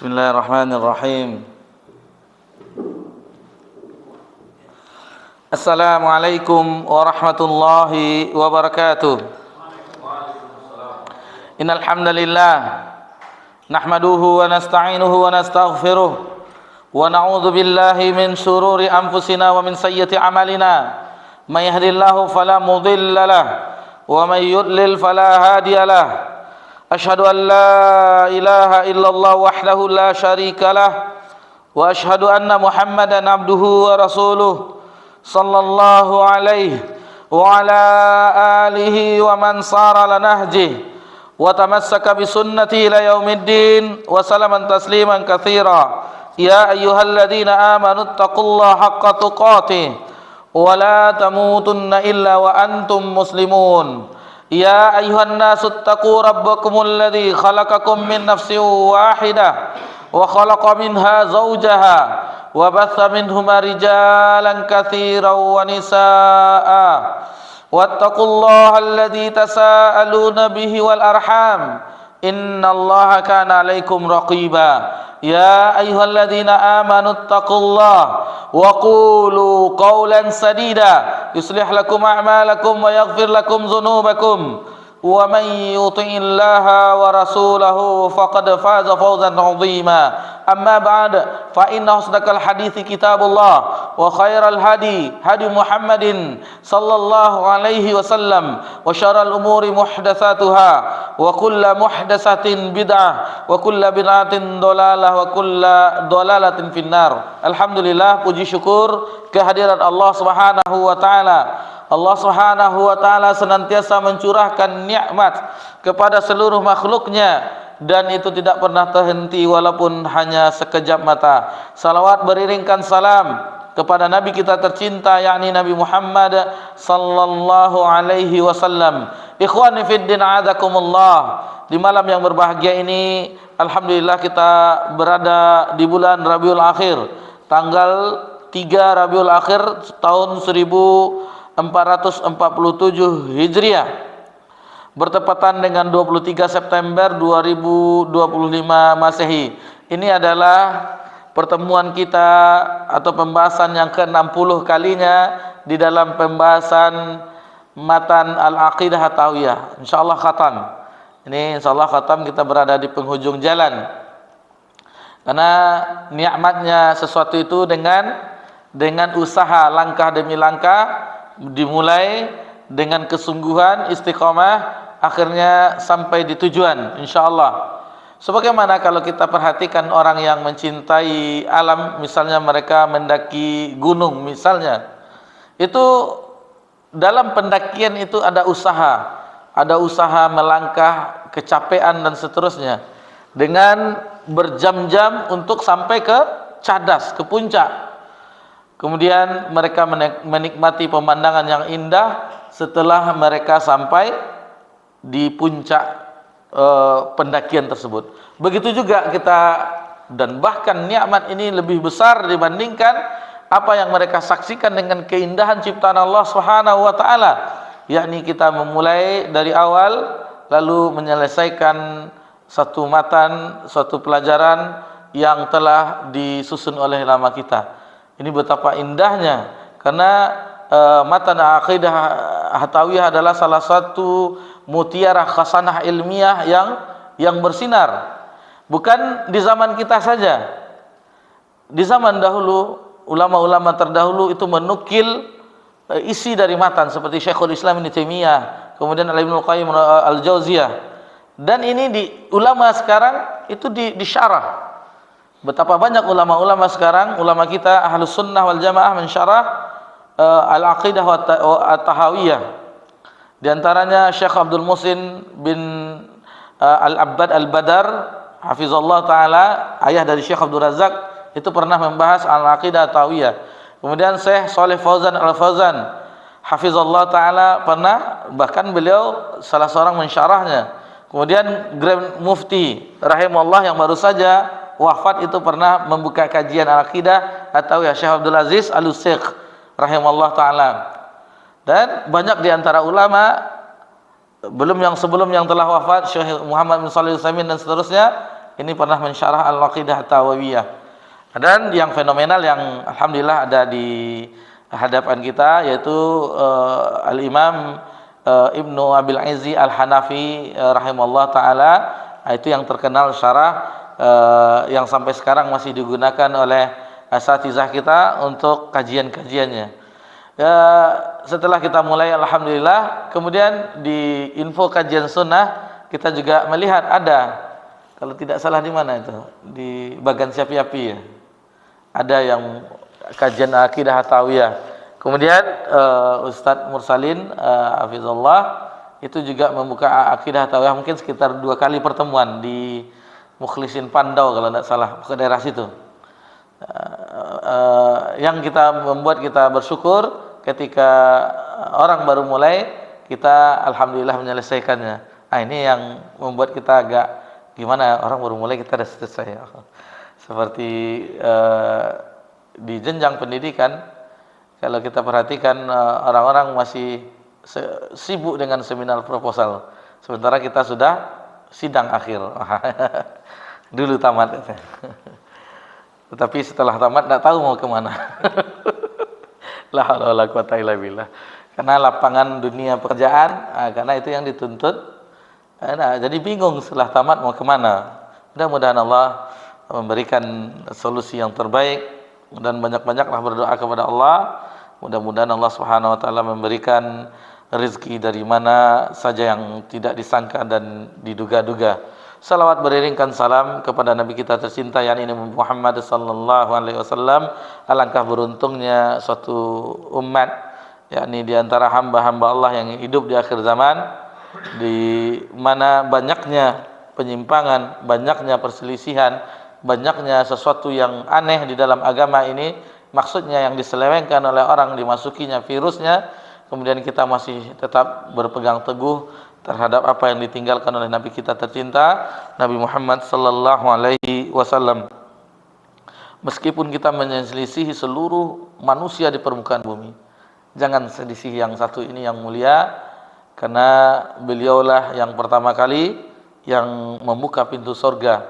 Bismillahirrahmanirrahim. Assalamualaikum warahmatullahi wabarakatuh. Innal hamdalillah nahmaduhu wa nasta'inuhu wa nastaghfiruh wa na'udzu billahi min shururi anfusina wa min sayyiati a'malina. May yahdihillahu fala mudilla lahu wa may yudlil fala hadiya lahu. Asyhadu an la ilaha illallah wahdahu la syarika lah wa asyhadu anna Muhammadan abduhu wa rasuluh sallallahu alaihi wa ala alihi wa man sara ala nahjihi wa tamassaka bi sunnati ila yaumiddin wa salaman tasliman katsira. Ya ayyuhalladzina amanu taqullaha haqqa tuqatih wa la tamutunna illa wa antum muslimun. Ya ayuhan nasu taqu rabbakumul ladzi khalaqakum min nafsin wahidah wa khalaqa minha zawjaha wa batha minhuma rijalan katsiran wa nisaa'a wattaqullaha alladzi tasaaluna bihi wal arham innallaha kana 'alaikum raqiba. Ya ayyuhalladzina amanu taqullaha wa qulu qawlan sadida yuslih lakum a'malakum wa yaghfir lakum dzunubakum wa may yuti'illaha wa rasulahu faqad faza fawzan 'azima. Amma ba'd, fa inna asdaqal hadithi kitabullah wa khairal hadi hadi Muhammadin sallallahu alaihi wasallam wa syarral umuri muhdatsatuha wa kullu muhdatsatin bid'ah wa kullu bid'atin dhalalah wa kullu dhalalatin finnar. Alhamdulillah, puji syukur kehadirat Allah Subhanahu wa taala. Allah Subhanahu wa taala senantiasa mencurahkan nikmat kepada seluruh makhluknya dan itu tidak pernah terhenti walaupun hanya sekejap mata. Salawat beriringkan salam kepada Nabi kita tercinta, yakni Nabi Muhammad sallallahu alaihi wasallam. Ikhwani fid din, a'adzakumullah. Di malam yang berbahagia ini, alhamdulillah kita berada di bulan Rabiul Akhir, tanggal 3 Rabiul Akhir tahun 1447 Hijriah, bertepatan dengan 23 September 2025 Masehi. Ini adalah pertemuan kita atau pembahasan yang ke-60 kalinya di dalam pembahasan matan Al-Aqidah At-Tahawiyah. Insyaallah khatam. Ini insyaallah khatam, kita berada di penghujung jalan. Karena nikmatnya sesuatu itu dengan usaha, langkah demi langkah, dimulai dengan kesungguhan, istiqamah, akhirnya sampai di tujuan insyaallah. Sebagaimana kalau kita perhatikan orang yang mencintai alam, misalnya mereka mendaki gunung misalnya, itu dalam pendakian itu ada usaha melangkah, kecapean dan seterusnya, dengan berjam-jam untuk sampai ke cadas, ke puncak. Kemudian mereka menikmati pemandangan yang indah setelah mereka sampai di puncak pendakian tersebut. Begitu juga kita, dan bahkan nikmat ini lebih besar dibandingkan apa yang mereka saksikan dengan keindahan ciptaan Allah Subhanahu wa taala, yakni kita memulai dari awal lalu menyelesaikan satu matan, suatu pelajaran yang telah disusun oleh lama kita. Ini betapa indahnya, karena matan Aqidah At-Tahawiyah adalah salah satu mutiara khasanah ilmiah yang bersinar. Bukan di zaman kita saja. Di zaman dahulu, ulama-ulama terdahulu itu menukil isi dari matan, seperti Syekhul Islam Ibnu Taimiyah, kemudian Ibnu Qayyim Al-Jauziyah. Dan ini di ulama sekarang itu disyarah. Betapa banyak ulama-ulama sekarang, ulama kita Ahlus Sunnah wal Jamaah mensyarah Al-Aqidah At-Tahawiyah. Di antaranya Syekh Abdul Muhsin bin Al-Abbad Al-Badar hafizallahu taala, ayah dari Syekh Abdul Razak, itu pernah membahas Al-Aqidah At-Tahawiyah. Kemudian Syekh Shalih Fauzan Al-Fauzan hafizallahu taala pernah, bahkan beliau salah seorang mensyarahnya. Kemudian Grand Mufti rahimahullah yang baru saja wafat itu pernah membuka kajian Al-Aqidah At-Tahawiyah, Syekh Abdul Aziz Al-Usyq rahimahullah taala. Dan banyak di antara ulama sebelum yang telah wafat, Syekh Muhammad bin Shalih Al-Utsaimin dan seterusnya, ini pernah mensyarah Al-Aqidah At-Tahawiyah. Dan yang fenomenal yang alhamdulillah ada di hadapan kita yaitu Al-Imam Ibnu Abil Izzi Al-Hanafi rahimahullah taala, itu yang terkenal syarah yang sampai sekarang masih digunakan oleh asatizah kita untuk kajian-kajiannya. Ya, setelah kita mulai alhamdulillah, kemudian di info kajian sunnah kita juga melihat ada, kalau tidak salah di mana itu, di Bagan Syafi'i ya, ada yang kajian akidah Tahawiyah. Kemudian Ustadz Mursalin hafizallah itu juga membuka akidah Tahawiyah, mungkin sekitar 2 kali pertemuan di Mukhlisin Pandau kalau tidak salah, ke daerah situ. Yang membuat kita bersyukur ketika orang baru mulai, kita alhamdulillah menyelesaikannya. Nah, ini yang membuat kita agak gimana, orang baru mulai kita sudah selesai. Seperti di jenjang pendidikan, kalau kita perhatikan orang-orang masih sibuk dengan seminar proposal, sementara kita sudah sidang akhir. Dulu tamat. Tetapi setelah tamat tidak tahu mau kemana. La haula wala quwata illa billah. Karena lapangan dunia pekerjaan, karena itu yang dituntut. Jadi bingung setelah tamat mau kemana. Mudah-mudahan Allah memberikan solusi yang terbaik, dan banyak-banyaklah berdoa kepada Allah. Mudah-mudahan Allah Subhanahu wa taala memberikan rezeki dari mana saja yang tidak disangka dan diduga-duga. Salawat beriringkan salam kepada Nabi kita tercinta yakni Nabi Muhammad sallallahu alaihi wasallam. Alangkah beruntungnya suatu umat, yakni di antara hamba-hamba Allah yang hidup di akhir zaman, di mana banyaknya penyimpangan, banyaknya perselisihan, banyaknya sesuatu yang aneh di dalam agama ini, maksudnya yang diselewengkan oleh orang, dimasukinya virusnya, kemudian kita masih tetap berpegang teguh terhadap apa yang ditinggalkan oleh Nabi kita tercinta Nabi Muhammad sallallahu alaihi wasallam. Meskipun kita menyelisihi seluruh manusia di permukaan bumi, jangan selisih yang satu ini yang mulia, karena beliaulah yang pertama kali yang membuka pintu surga.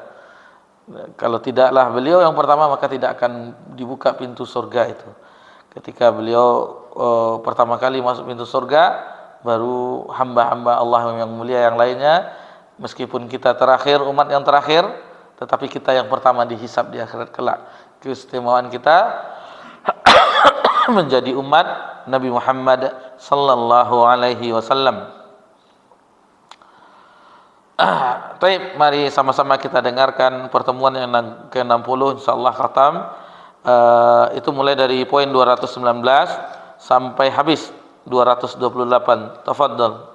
Kalau tidaklah beliau yang pertama, maka tidak akan dibuka pintu surga itu. Ketika beliau pertama kali masuk pintu surga, baru hamba-hamba Allah yang mulia yang lainnya. Meskipun kita terakhir, umat yang terakhir, tetapi kita yang pertama dihisab di akhirat kelak. Keistimewaan kita menjadi umat Nabi Muhammad sallallahu alaihi wasallam. Baik, mari sama-sama kita dengarkan pertemuan yang ke-60 insyaallah khatam. Itu mulai dari poin 219 sampai habis 228. Tafadhal.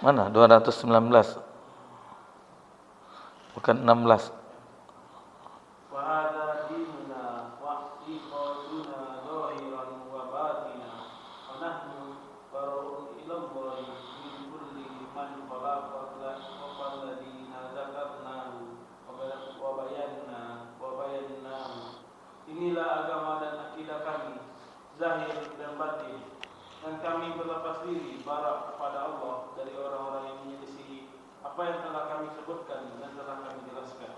Mana 219? Bukan 16. Inilah agama dan akidah kami, zahir dan batin, dan kami berlepas diri barang kepada Allah dari orang-orang yang menyelisihi apa yang telah kami sebutkan dan telah kami jelaskan.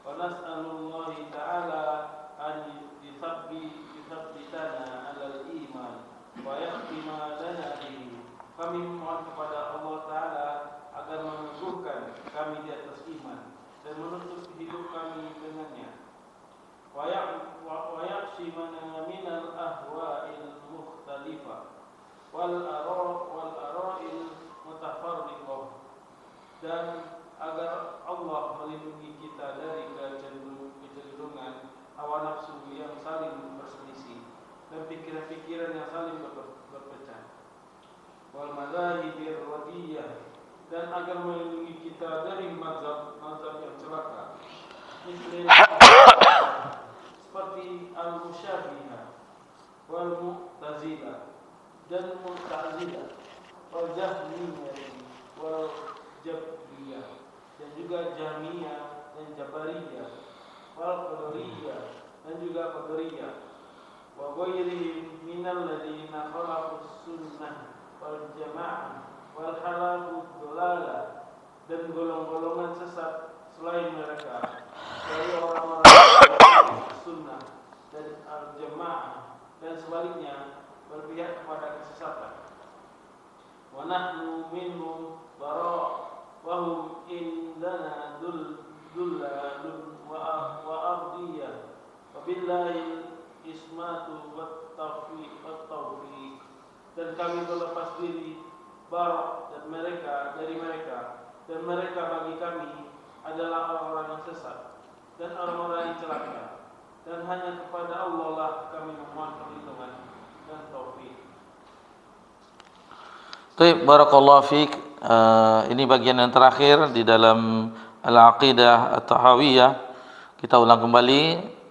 Wa nas'alullahi ta'ala an yuthabbitana 'alal iman wa yakhtima lana bihi. Kami memohon kepada Allah Ta'ala agar meneguhkan kami di atas iman dan menutup hidup kami dengannya. Wa yaqsimana minal ahwa'il mukhtalifah wal ara'il mutafarriqah, dan agar Allah melindungi kita dari kecenderungan hawa nafsu yang saling berselisih dan pikiran-pikiran yang saling berpecah, wal madzhabir radiyah, dan agar melindungi kita dari mazhab yang celaka, seperti al-musyabbihah wal mu'tazilah dan mu'tazilah wal jahmiyah wal Jabriyah, dan juga Jahmiyah dan Jabariyah, wal Qadariyah, dan juga Qadariyah, wa ghairihim minal ladzina khalaqus sunnah wal jamaah wal halaqud dalalah, dan golongan-golongan sesat selain mereka dari orang-orang sunnah dan al-jamaah, dan sebaliknya berpihak kepada kesesatan. Wa nahnu minhum bara' wa hum indana dullalun wa ardiyah, wa billahi ismatu wat taufiq. Dan kami berlepas diri bara' dari mereka, dan mereka bagi kami adalah orang-orang yang sesat dan orang-orang yang celaka, dan hanya kepada Allah lah kami memohon perlindungan dan taufik. Baik, barakallahu fiik. Ini bagian yang terakhir di dalam al-aqidah at-tahawiyah. Kita ulang kembali.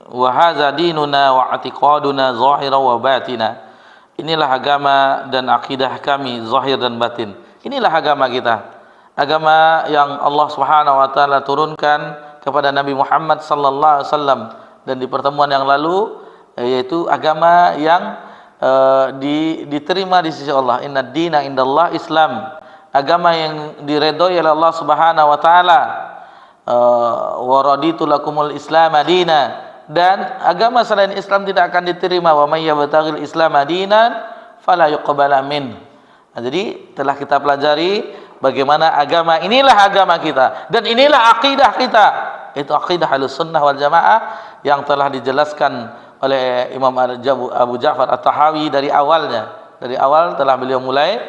Wa hadza dinuna wa i'tiqaduna zahira wa batina. Inilah agama dan akidah kami zahir dan batin. Inilah agama kita. Agama yang Allah Subhanahu wa taala turunkan kepada Nabi Muhammad sallallahu alaihi wasallam, dan di pertemuan yang lalu yaitu agama yang diterima di sisi Allah. Inna dina indallah Islam, agama yang diredhoi oleh Allah Subhanahu wa taala. Wa raditu lakumul Islam madina, dan agama selain Islam tidak akan diterima. Wa may yabtaghil Islam madinan fala yuqbala min. Jadi telah kita pelajari bagaimana agama, inilah agama kita dan inilah akidah kita. Itu akidah Ahlussunnah wal Jamaah yang telah dijelaskan oleh Imam Abu Ja'far At-Tahawi dari awalnya. Dari awal telah beliau mulai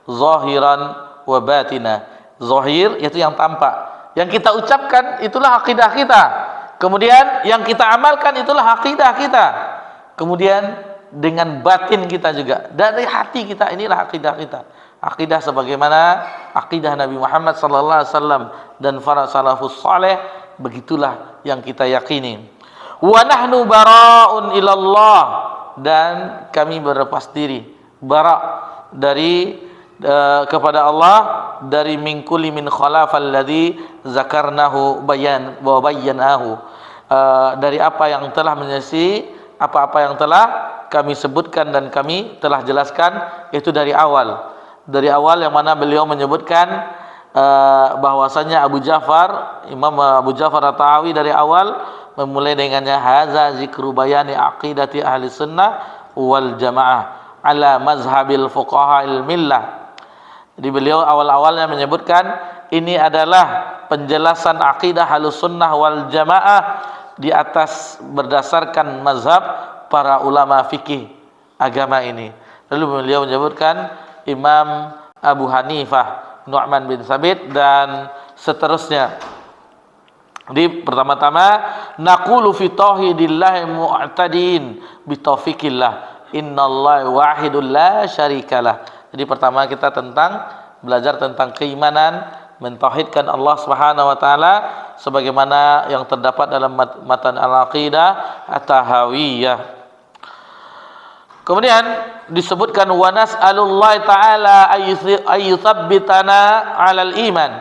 zahiran wa batina. Zahir yaitu yang tampak, yang kita ucapkan itulah akidah kita. Kemudian yang kita amalkan itulah akidah kita. Kemudian dengan batin kita juga, dari hati kita, inilah akidah kita. Akidah sebagaimana akidah Nabi Muhammad sallallahu alaihi wasallam dan para salafus saleh, begitulah yang kita yakini. Wa nahnu bara'un ilallah, dan kami berlepas diri, bara' dari kepada Allah, dari min kulli min khalafal ladzi zakarnahu bayyanahu, dari apa yang telah menyelesaikan apa-apa yang telah kami sebutkan dan kami telah jelaskan, itu dari awal yang mana beliau menyebutkan bahwasanya Imam Abu Ja'far At-Tahawi dari awal memulai dengannya haza zikru bayani aqidati ahli sunnah wal jamaah ala mazhabil fuqaha'il millah. Jadi beliau awal-awalnya menyebutkan ini adalah penjelasan akidah Ahlus Sunnah wal Jamaah di atas berdasarkan mazhab para ulama fikih agama ini. Lalu beliau menyebutkan Imam Abu Hanifah, Nu'man bin Thabit, dan seterusnya. Di pertama-tama naqulu fi tauhidillahi mu'tadin bi taufiqillah innallaha wahidul la syarikalah. Jadi pertama kita belajar tentang keimanan, mentauhidkan Allah Subhanahu wa taala sebagaimana yang terdapat dalam matan al-aqidah at-tahawiyah. Kemudian disebutkan wa nas'alullahi ta'ala ayyuthabbitana 'alal iman.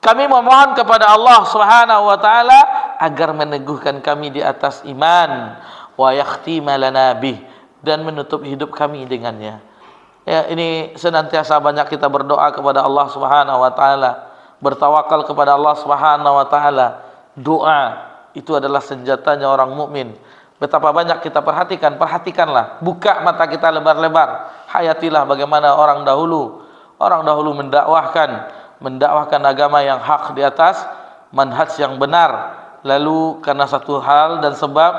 Kami memohon kepada Allah Subhanahu wa taala agar meneguhkan kami di atas iman, wa yakhtima lana bih, dan menutup hidup kami dengannya. Ya, ini senantiasa banyak kita berdoa kepada Allah Subhanahu wa taala, bertawakal kepada Allah Subhanahu wa taala. Doa itu adalah senjatanya orang mukmin. Betapa banyak kita perhatikanlah, buka mata kita lebar-lebar, hayatilah bagaimana orang dahulu mendakwahkan agama yang hak di atas manhaj yang benar. Lalu karena satu hal dan sebab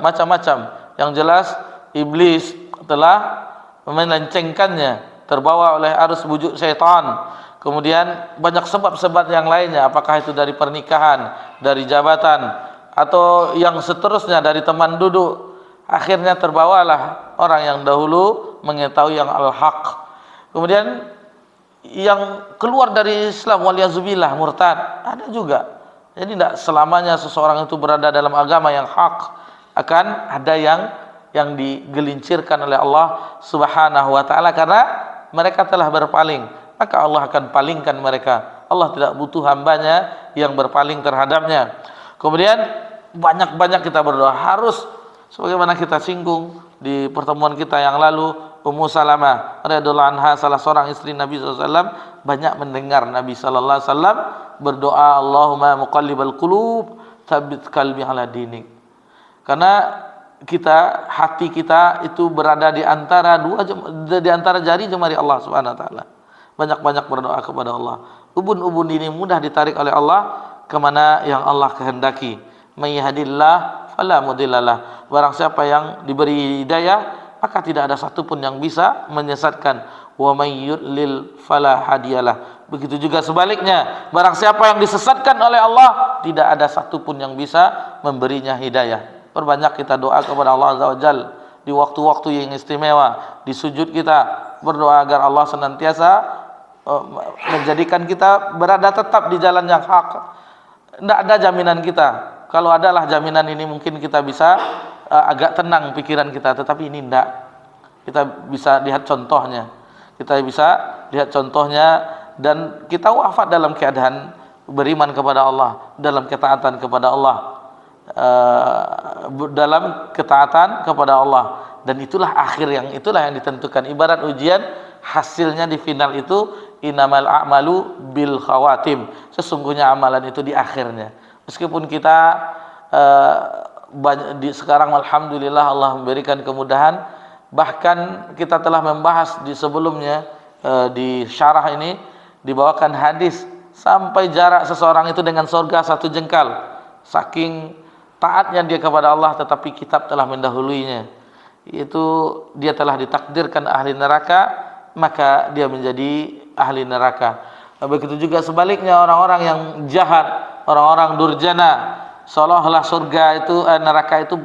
macam-macam, yang jelas iblis telah melencengkannya, terbawa oleh arus bujuk syaitan. Kemudian banyak sebab-sebab yang lainnya, apakah itu dari pernikahan, dari jabatan, atau yang seterusnya dari teman duduk. Akhirnya terbawalah orang yang dahulu mengetahui yang al-haq, kemudian yang keluar dari Islam, waliyazubillah, murtad, ada juga. Jadi tidak selamanya seseorang itu berada dalam agama yang hak, akan ada yang digelincirkan oleh Allah Subhanahu wa taala karena mereka telah berpaling. maka Allah akan palingkan mereka. Allah tidak butuh hambanya yang berpaling terhadapnya. Kemudian banyak-banyak kita berdoa. Harus sebagaimana kita singgung di pertemuan kita yang lalu, Ummu Salamah radhiyallahu anha, salah seorang istri Nabi SAW, banyak mendengar Nabi SAW berdoa, Allahumma muqallibal qulub tsabbit qalbi ala dinik. Karena hati kita itu berada di antara jari jemari Allah Subhanahu wa taala. Banyak-banyak berdoa kepada Allah. Ubun-ubun ini mudah ditarik oleh Allah kemana yang Allah kehendaki. May yahdihillah fala mudhillalah. Barang siapa yang diberi hidayah, maka tidak ada satupun yang bisa menyesatkan. Wa may yudlil fala hadiyalah. Begitu juga sebaliknya, barang siapa yang disesatkan oleh Allah, tidak ada satupun yang bisa memberinya hidayah. Perbanyak kita doa kepada Allah Azza wa Jal di waktu-waktu yang istimewa, di sujud kita berdoa agar Allah senantiasa menjadikan kita berada tetap di jalan yang hak. Tidak ada jaminan kita. Kalau adalah jaminan ini mungkin kita bisa agak tenang pikiran kita, tetapi ini tidak. Kita bisa lihat contohnya. Dan kita wafat dalam keadaan beriman kepada Allah, dalam ketaatan kepada Allah. Dan itulah yang ditentukan. Ibarat ujian, hasilnya di final itu innamal a'malu bil khawatim. Sesungguhnya amalan itu di akhirnya. Meskipun kita sekarang alhamdulillah Allah memberikan kemudahan, bahkan kita telah membahas di sebelumnya di syarah ini dibawakan hadis sampai jarak seseorang itu dengan surga 1 jengkal. Saking taatnya dia kepada Allah, tetapi kitab telah mendahuluinya, yaitu dia telah ditakdirkan ahli neraka, maka dia menjadi ahli neraka. Begitu juga sebaliknya orang-orang yang jahat, orang-orang durjana, seolah-olah surga itu neraka itu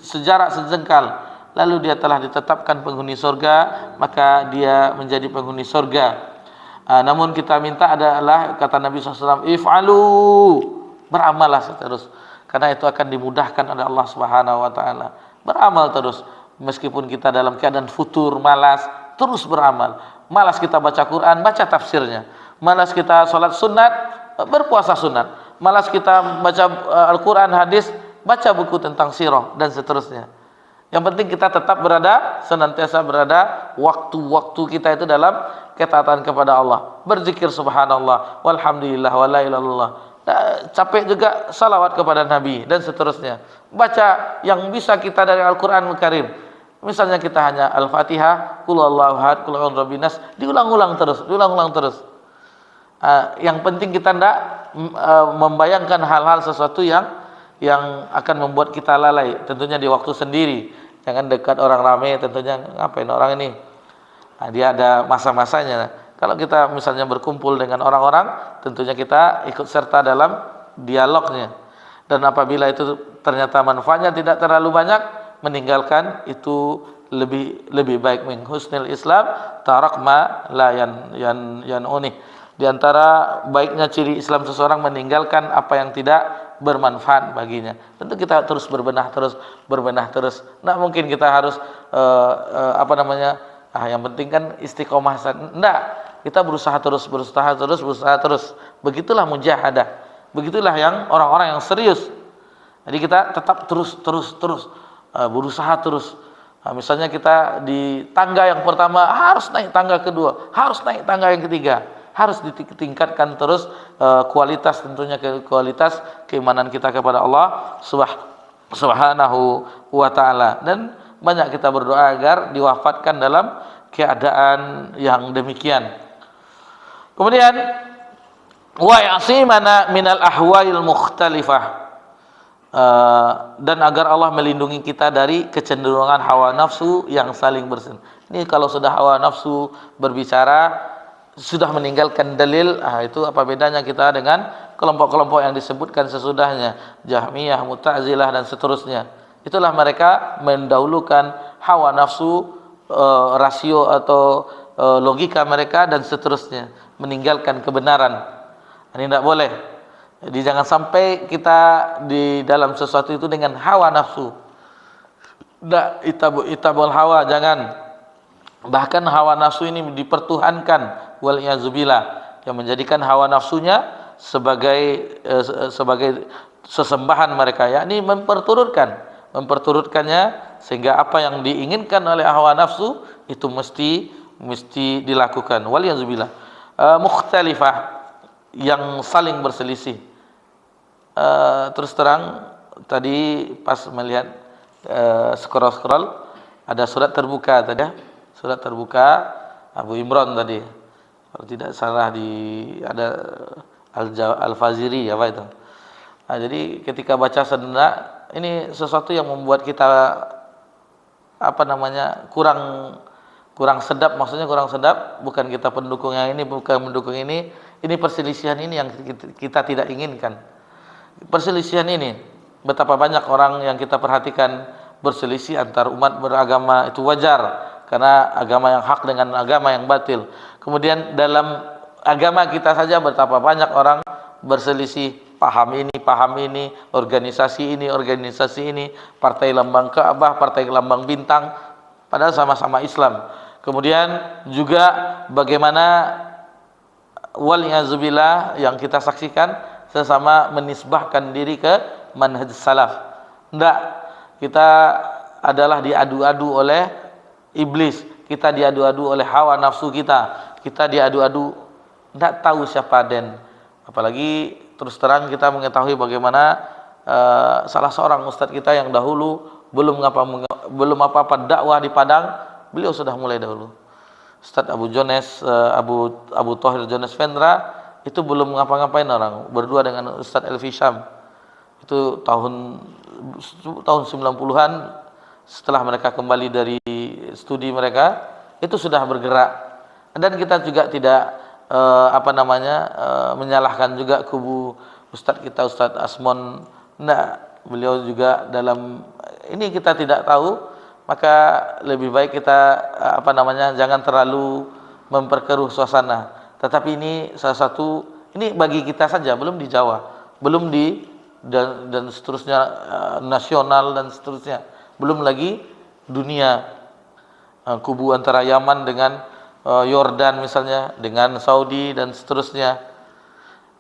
sejarak sejengkal, lalu dia telah ditetapkan penghuni surga, maka dia menjadi penghuni surga. Namun kita minta adalah, kata Nabi SAW, if'alu, beramallah terus, karena itu akan dimudahkan oleh Allah Subhanahu wa taala. Beramal terus, meskipun kita dalam keadaan futur, malas, terus beramal. Malas kita baca Quran, baca tafsirnya. Malas kita sholat sunat, berpuasa sunat. Malas kita baca Al-Quran, hadis, baca buku tentang sirah, dan seterusnya. Yang penting kita tetap senantiasa berada waktu-waktu kita itu dalam ketaatan kepada Allah. Berzikir subhanallah, walhamdulillah, wa la ilaha illallah. Capek juga salawat kepada Nabi dan seterusnya. Baca yang bisa kita dari Al-Quran Al-Karim. Misalnya kita hanya Al-Fatihah, Qul huwallahu ahad, Qul a'udzu birabbin nas, diulang-ulang terus. Yang penting kita tidak membayangkan hal-hal sesuatu yang akan membuat kita lalai. Tentunya di waktu sendiri, jangan dekat orang ramai. Tentunya ngapain orang ini? Dia ada masa-masanya. Kalau kita misalnya berkumpul dengan orang-orang, tentunya kita ikut serta dalam dialognya. Dan apabila itu ternyata manfaatnya tidak terlalu banyak, meninggalkan itu lebih baik. Min husnil Islam tarak ma la yan'uni. Di antara baiknya ciri Islam seseorang meninggalkan apa yang tidak bermanfaat baginya. Tentu kita terus berbenah terus. Nah, mungkin kita harus yang penting kan istiqomah. Enggak, kita berusaha terus. Begitulah mujahadah. Begitulah yang orang-orang yang serius. Jadi kita tetap terus berusaha terus. Misalnya kita di tangga yang pertama harus naik tangga kedua, harus naik tangga yang ketiga. Harus ditingkatkan terus kualitas, tentunya kualitas keimanan kita kepada Allah Subhanahu wa taala. Dan banyak kita berdoa agar diwafatkan dalam keadaan yang demikian. Kemudian wa yasimana minal ahwail mukhtalifah, dan agar Allah melindungi kita dari kecenderungan hawa nafsu yang saling bersin. Ini kalau sudah hawa nafsu berbicara, sudah meninggalkan dalil, itu apa bedanya kita dengan kelompok-kelompok yang disebutkan sesudahnya, Jahmiyah, Mu'tazilah dan seterusnya. Itulah mereka mendahulukan hawa nafsu, rasio atau logika mereka dan seterusnya, meninggalkan kebenaran. Ini tidak boleh. Jadi jangan sampai kita di dalam sesuatu itu dengan hawa nafsu. Itabul hawa, jangan. Bahkan hawa nafsu ini dipertuhankan. wal iazubillah, yang menjadikan hawa nafsunya sebagai sesembahan mereka, yakni memperturutkannya sehingga apa yang diinginkan oleh hawa nafsu itu mesti dilakukan. Wal iazubillah. Mukhtalifah, yang saling berselisih. Terus terang tadi pas melihat scroll ada surat terbuka tadi ya. Surat terbuka Abu Imran tadi. Kalau tidak salah ada Al-Faziri apa itu. Nah, jadi ketika baca sejenak, ini sesuatu yang membuat kita kurang sedap, maksudnya kurang sedap, bukan kita pendukung yang ini, bukan mendukung ini perselisihan ini yang kita tidak inginkan. Perselisihan ini, betapa banyak orang yang kita perhatikan berselisih antar umat beragama, itu wajar karena agama yang hak dengan agama yang batil. Kemudian dalam agama kita saja betapa banyak orang berselisih, paham ini, organisasi ini, partai lambang Ka'bah, partai lambang bintang, padahal sama-sama Islam. Kemudian juga bagaimana wal'iyazubillah yang kita saksikan sesama menisbahkan diri ke manhaj salaf. Tidak, kita adalah diadu-adu oleh iblis, kita diadu-adu oleh hawa nafsu kita diadu-adu, tidak tahu siapa den. Apalagi terus terang kita mengetahui bagaimana salah seorang ustadz kita yang dahulu belum apa-apa dakwah di Padang, beliau sudah mulai dahulu. Ustadz Abu Thohir Jones Vendra itu belum ngapa-ngapain orang, berdua dengan Ustadz Elfi Syam. Itu tahun 90-an, setelah mereka kembali dari studi mereka, itu sudah bergerak. Dan kita juga tidak menyalahkan juga kubu Ustadz kita, Ustadz Asmon. Nah, beliau juga dalam ini kita tidak tahu, maka lebih baik kita jangan terlalu memperkeruh suasana. Tetapi ini salah satu, ini bagi kita saja, belum di Jawa, belum dan seterusnya, nasional dan seterusnya, belum lagi dunia, kubu antara Yaman dengan Yordan misalnya, dengan Saudi dan seterusnya.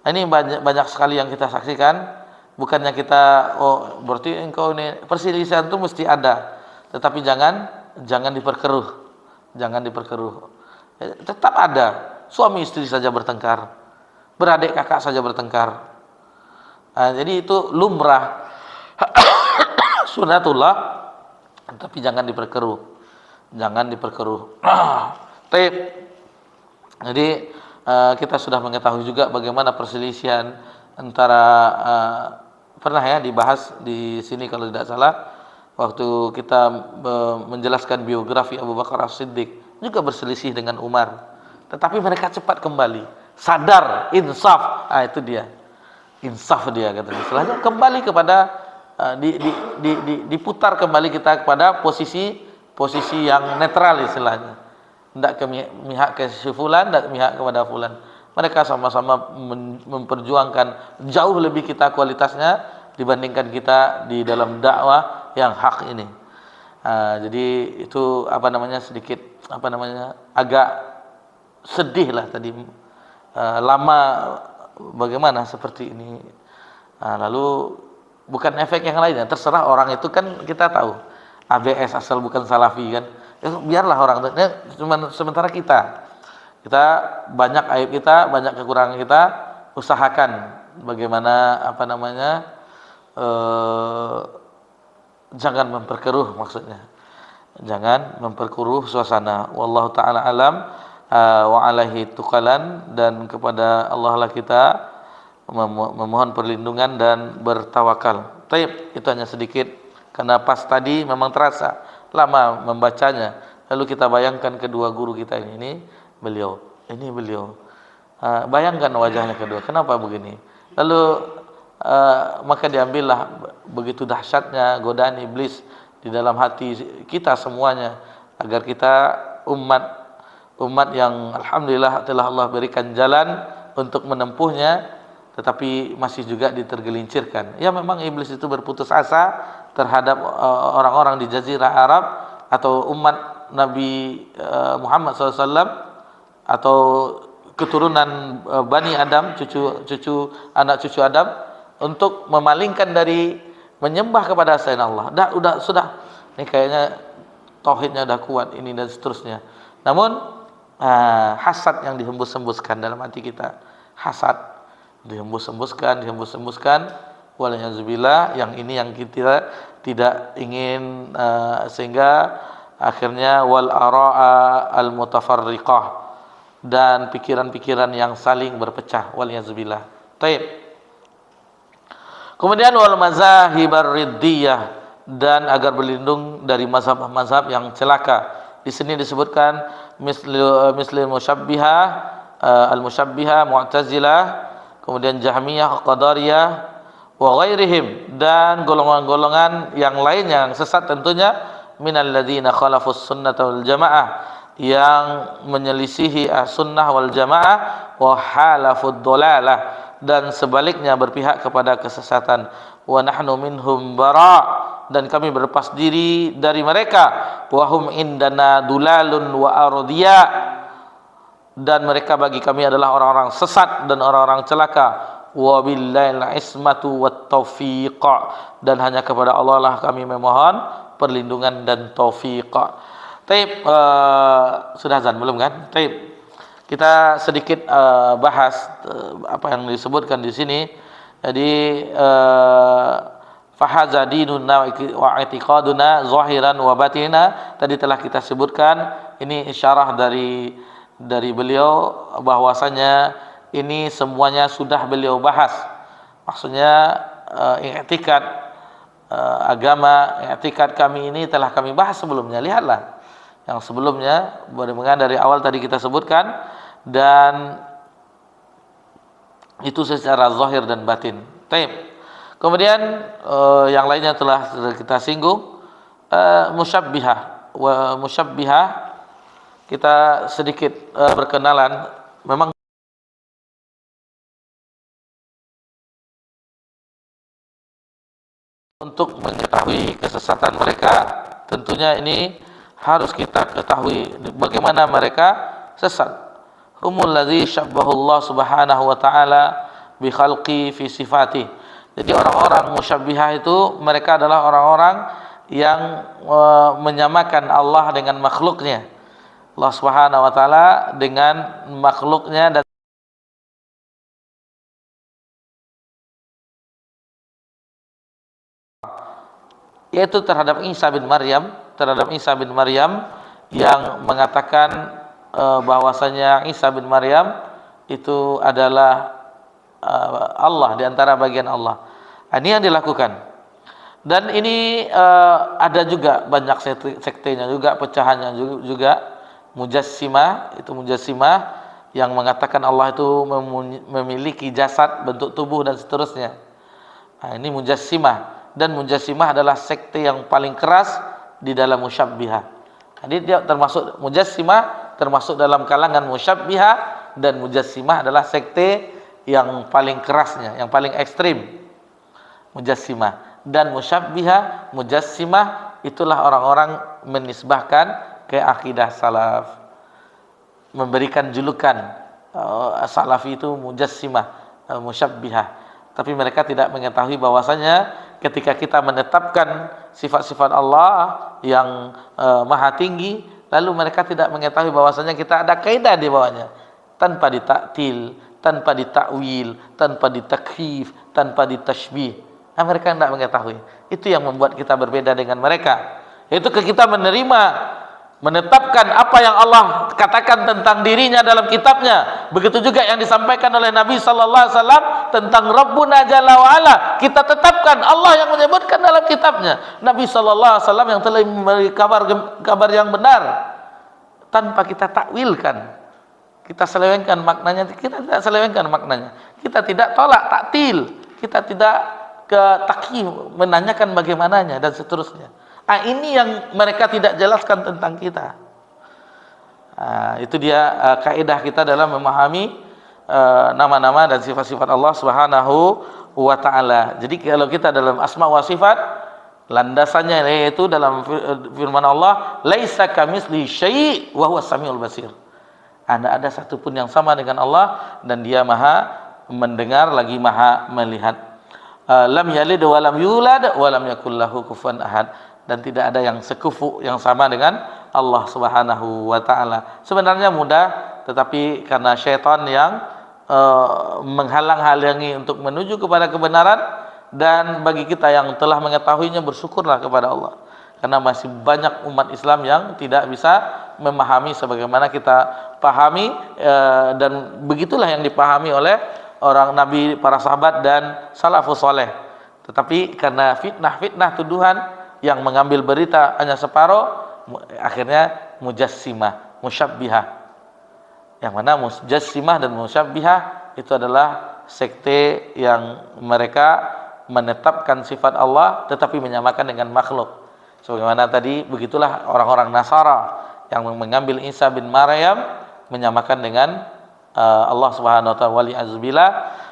Ini banyak sekali yang kita saksikan. Bukannya kita berarti engkau ini perselisihan itu mesti ada, tetapi jangan diperkeruh. Tetap ada, suami istri saja bertengkar, beradik kakak saja bertengkar. Nah, jadi itu lumrah sunatullah, tapi jangan diperkeruh. Jadi kita sudah mengetahui juga bagaimana perselisihan antara pernah ya dibahas di sini kalau tidak salah, waktu kita menjelaskan biografi Abu Bakar As-Siddiq, juga berselisih dengan Umar, tetapi mereka cepat kembali, sadar, insaf. Itu dia, insaf dia katanya. Setelahnya kembali kepada diputar kembali kita kepada posisi yang netral istilahnya. Tidak ke pihak ke si fulan, tidak pihak kepada fulan. Mereka sama-sama memperjuangkan jauh lebih kita kualitasnya dibandingkan kita di dalam dakwah yang hak ini. Jadi itu sedikit agak sedih lah tadi, lama bagaimana seperti ini. Lalu bukan efek yang lainnya, terserah orang itu kan kita tahu ABS asal bukan salafi kan, biarlah orang itu. Cuma sementara kita banyak aib kita, banyak kekurangan kita, usahakan bagaimana jangan memperkeruh, maksudnya jangan memperkeruh suasana. Wallahu taala alam wa alaihi tuqalan, dan kepada Allah lah kita memohon perlindungan dan bertawakal. Taib, itu hanya sedikit karena pas tadi memang terasa lama membacanya. Lalu kita bayangkan kedua guru kita ini beliau. Bayangkan wajahnya kedua, kenapa begini? Lalu maka diambillah begitu dahsyatnya godaan iblis di dalam hati kita semuanya, agar kita umat yang alhamdulillah telah Allah berikan jalan untuk menempuhnya, tetapi masih juga ditergelincirkan. Ya, memang iblis itu berputus asa terhadap orang-orang di Jazirah Arab atau umat Nabi Muhammad SAW, atau keturunan Bani Adam, anak cucu Adam, untuk memalingkan dari menyembah kepada selain Allah. Sudah. Ini kayaknya tauhidnya udah kuat ini dan seterusnya. Namun hasad yang dihembus-hembuskan dalam hati kita. Hasad dihembus-hembuskan. Waliyahzubillah, yang ini yang kita tidak ingin, sehingga akhirnya wal ara'a al mutafarriqah, dan pikiran-pikiran yang saling berpecah. Waliyahzubillah. Taib. Kemudian wal mazahibar riddiyah, dan agar berlindung dari mazhab-mazhab yang celaka. Di sini disebutkan mislil musyabbihah, al-musyabbihah, Mu'tazilah, kemudian Jahmiyah, Qadariyah, wa ghairihim, dan golongan-golongan yang lainnya yang sesat tentunya, minal ladzina khalafus sunnata wal jamaah, yang menyelisihi sunnah wal jamaah, wa halafud dhalalah, dan sebaliknya berpihak kepada kesesatan. Wa nahnu minhum bara', dan kami berlepas diri dari mereka. Wa hum indana dulalun wa ardiya, dan mereka bagi kami adalah orang-orang sesat dan orang-orang celaka. Wa billahil ismatu wat taufiq, dan hanya kepada Allah lah kami memohon perlindungan dan taufiq. Taib, sudah azan belum kan? Taib. Kita sedikit bahas apa yang disebutkan di sini. Jadi fahaza dinuna wa i'tiqaduna zahiran wa batina, tadi telah kita sebutkan. Ini isyarah dari beliau bahwasanya ini semuanya sudah beliau bahas. Maksudnya i'tikad agama, i'tikad kami ini telah kami bahas sebelumnya. Lihatlah yang sebelumnya, bagaimana dari awal tadi kita sebutkan, dan itu secara zahir dan batin. Taib. Kemudian yang lainnya telah kita singgung, musyabbihah. Musyabbihah, kita sedikit berkenalan. Memang untuk mengetahui kesesatan mereka, tentunya ini harus kita ketahui bagaimana mereka sesat. Humul ladzi syabbahullah subhanahu wa ta'ala bi khalqi fi sifati. Jadi orang-orang musyabbihah itu mereka adalah orang-orang yang menyamakan Allah dengan makhluknya. Allah subhanahu wa ta'ala dengan makhluknya, dan yaitu terhadap Isa bin Maryam, yang mengatakan bahwasanya Isa bin Maryam itu adalah Allah, di antara bagian Allah. Ini yang dilakukan. Dan ini ada juga banyak sektenya juga, pecahannya juga. Mujassimah, itu Mujassimah yang mengatakan Allah itu memiliki jasad, bentuk tubuh dan seterusnya. Nah, ini Mujassimah, dan Mujassimah adalah sekte yang paling keras di dalam musyabbihah. Jadi dia termasuk Mujassimah, termasuk dalam kalangan musyabbihah, dan Mujassimah adalah sekte yang paling kerasnya, yang paling ekstrim. Mujassimah dan musyabbihah, Mujassimah itulah orang-orang menisbahkan ke akidah salaf, memberikan julukan salafi itu Mujassimah, musyabbihah. Tapi mereka tidak mengetahui bahwasanya ketika kita menetapkan sifat-sifat Allah yang maha tinggi, lalu mereka tidak mengetahui bahwasanya kita ada kaidah di bawahnya, tanpa ditaktil, tanpa ditakwil, tanpa ditakhif, tanpa ditashbih. Nah, mereka tidak mengetahui. Itu yang membuat kita berbeda dengan mereka. Yaitu kita menetapkan apa yang Allah katakan tentang dirinya dalam kitabnya. Begitu juga yang disampaikan oleh Nabi sallallahu alaihi wasallam tentang Rabbuna Jalla wa Ala. Kita tetapkan Allah yang menyebutkan dalam kitabnya. Nabi sallallahu alaihi wasallam yang telah memberi kabar yang benar, tanpa kita takwilkan. Kita selewengkan maknanya, kita tidak selewengkan maknanya. Kita tidak tolak taktil, kita tidak ke takyif, menanyakan bagaimananya dan seterusnya. Nah, ini yang mereka tidak jelaskan tentang kita. Nah, itu dia kaidah kita dalam memahami nama-nama dan sifat-sifat Allah Subhanahu wa taala. Jadi kalau kita dalam asma wa sifat, landasannya yaitu dalam firman Allah, laisa kamitsli syai' wa huwas samiul basir. Tidak ada satupun yang sama dengan Allah, dan Dia maha mendengar lagi maha melihat. Lam yalid wa lam yulad wa lam yakul lahu kufuwan ahad. Dan tidak ada yang sekufu, yang sama dengan Allah Subhanahu wa taala. Sebenarnya mudah, tetapi karena syaitan yang menghalang-halangi untuk menuju kepada kebenaran, dan bagi kita yang telah mengetahuinya, bersyukurlah kepada Allah. Karena masih banyak umat Islam yang tidak bisa memahami sebagaimana kita pahami, dan begitulah yang dipahami oleh orang Nabi, para sahabat dan salafus saleh. Tetapi karena fitnah-fitnah, tuduhan yang mengambil berita hanya separuh, akhirnya mujassimah, musyabbihah. Yang mana mujassimah dan musyabbihah itu adalah sekte yang mereka menetapkan sifat Allah tetapi menyamakan dengan makhluk. Sebagaimana tadi, begitulah orang-orang Nasara yang mengambil Isa bin Maryam menyamakan dengan Allah Subhanahu wa taala. Wali azbillah.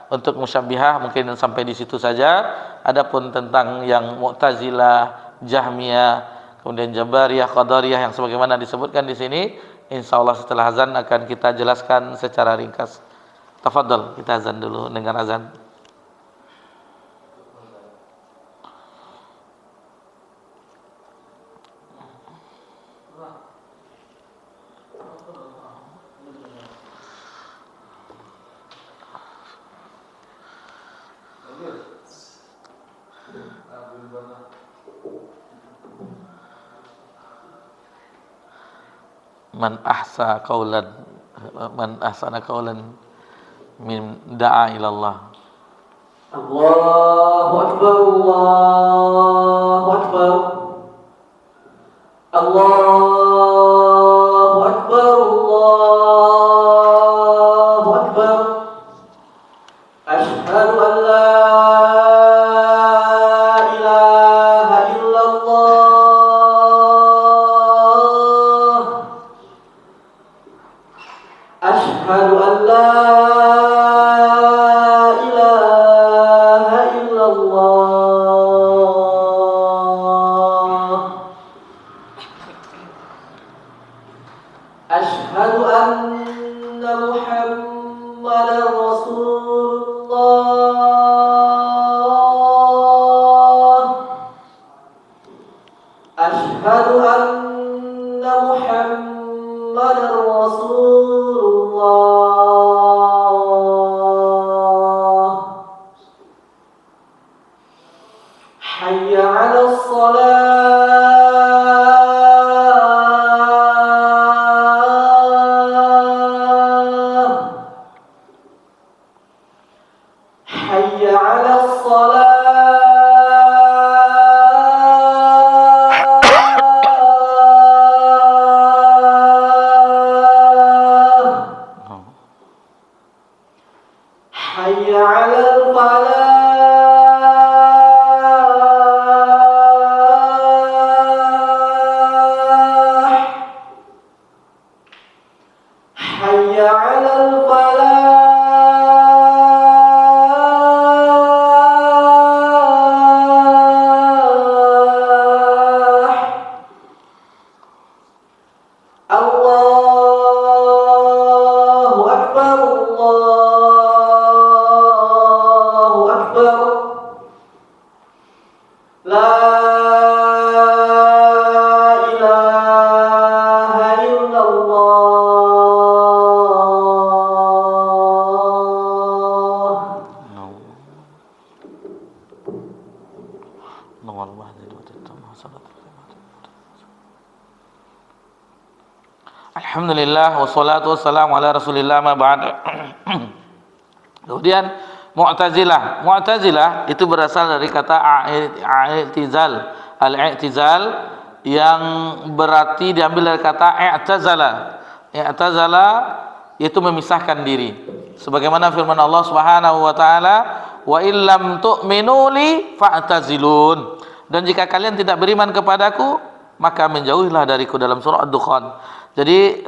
Untuk musyabbihah mungkin sampai di situ saja. Adapun tentang yang Mu'tazilah, Jahmiyah, kemudian Jabariyah, Qadariyah yang sebagaimana disebutkan di sini, insyaallah setelah azan akan kita jelaskan secara ringkas. Tafadhol, kita azan dulu, dengar azan. Man ahsana qawlan min da'a ila Allah. Allahu akbar, Allahu akbar, Allahu akbar, Allahu akbar. Asyhadu an la ilaha illallah. Asyhadu an la ilaha illallah. Asyhadu anna Muhammadar Rasulullah. Asyhadu anna Muhammadar Rasulullah. Hayya 'alas salah. Hayya 'alas salah. Hayya 'alal falah. Hayya 'alal falah. Allahu akbar, Allahu akbar. La ilaha illallah. Alhamdulillah wassalatu wassalamu ala Rasulillah ma ba'd. Kemudian Mu'tazilah itu berasal dari kata i'tizal. Al-i'tizal yang berarti diambil dari kata i'tazala. I'tazala yaitu memisahkan diri. Sebagaimana firman Allah Subhanahu wa taala, "Wa illam tu'minu li fa'tazilun." Dan jika kalian tidak beriman kepadaku, maka menjauhilah dariku, dalam surah Ad-Dukhan. Jadi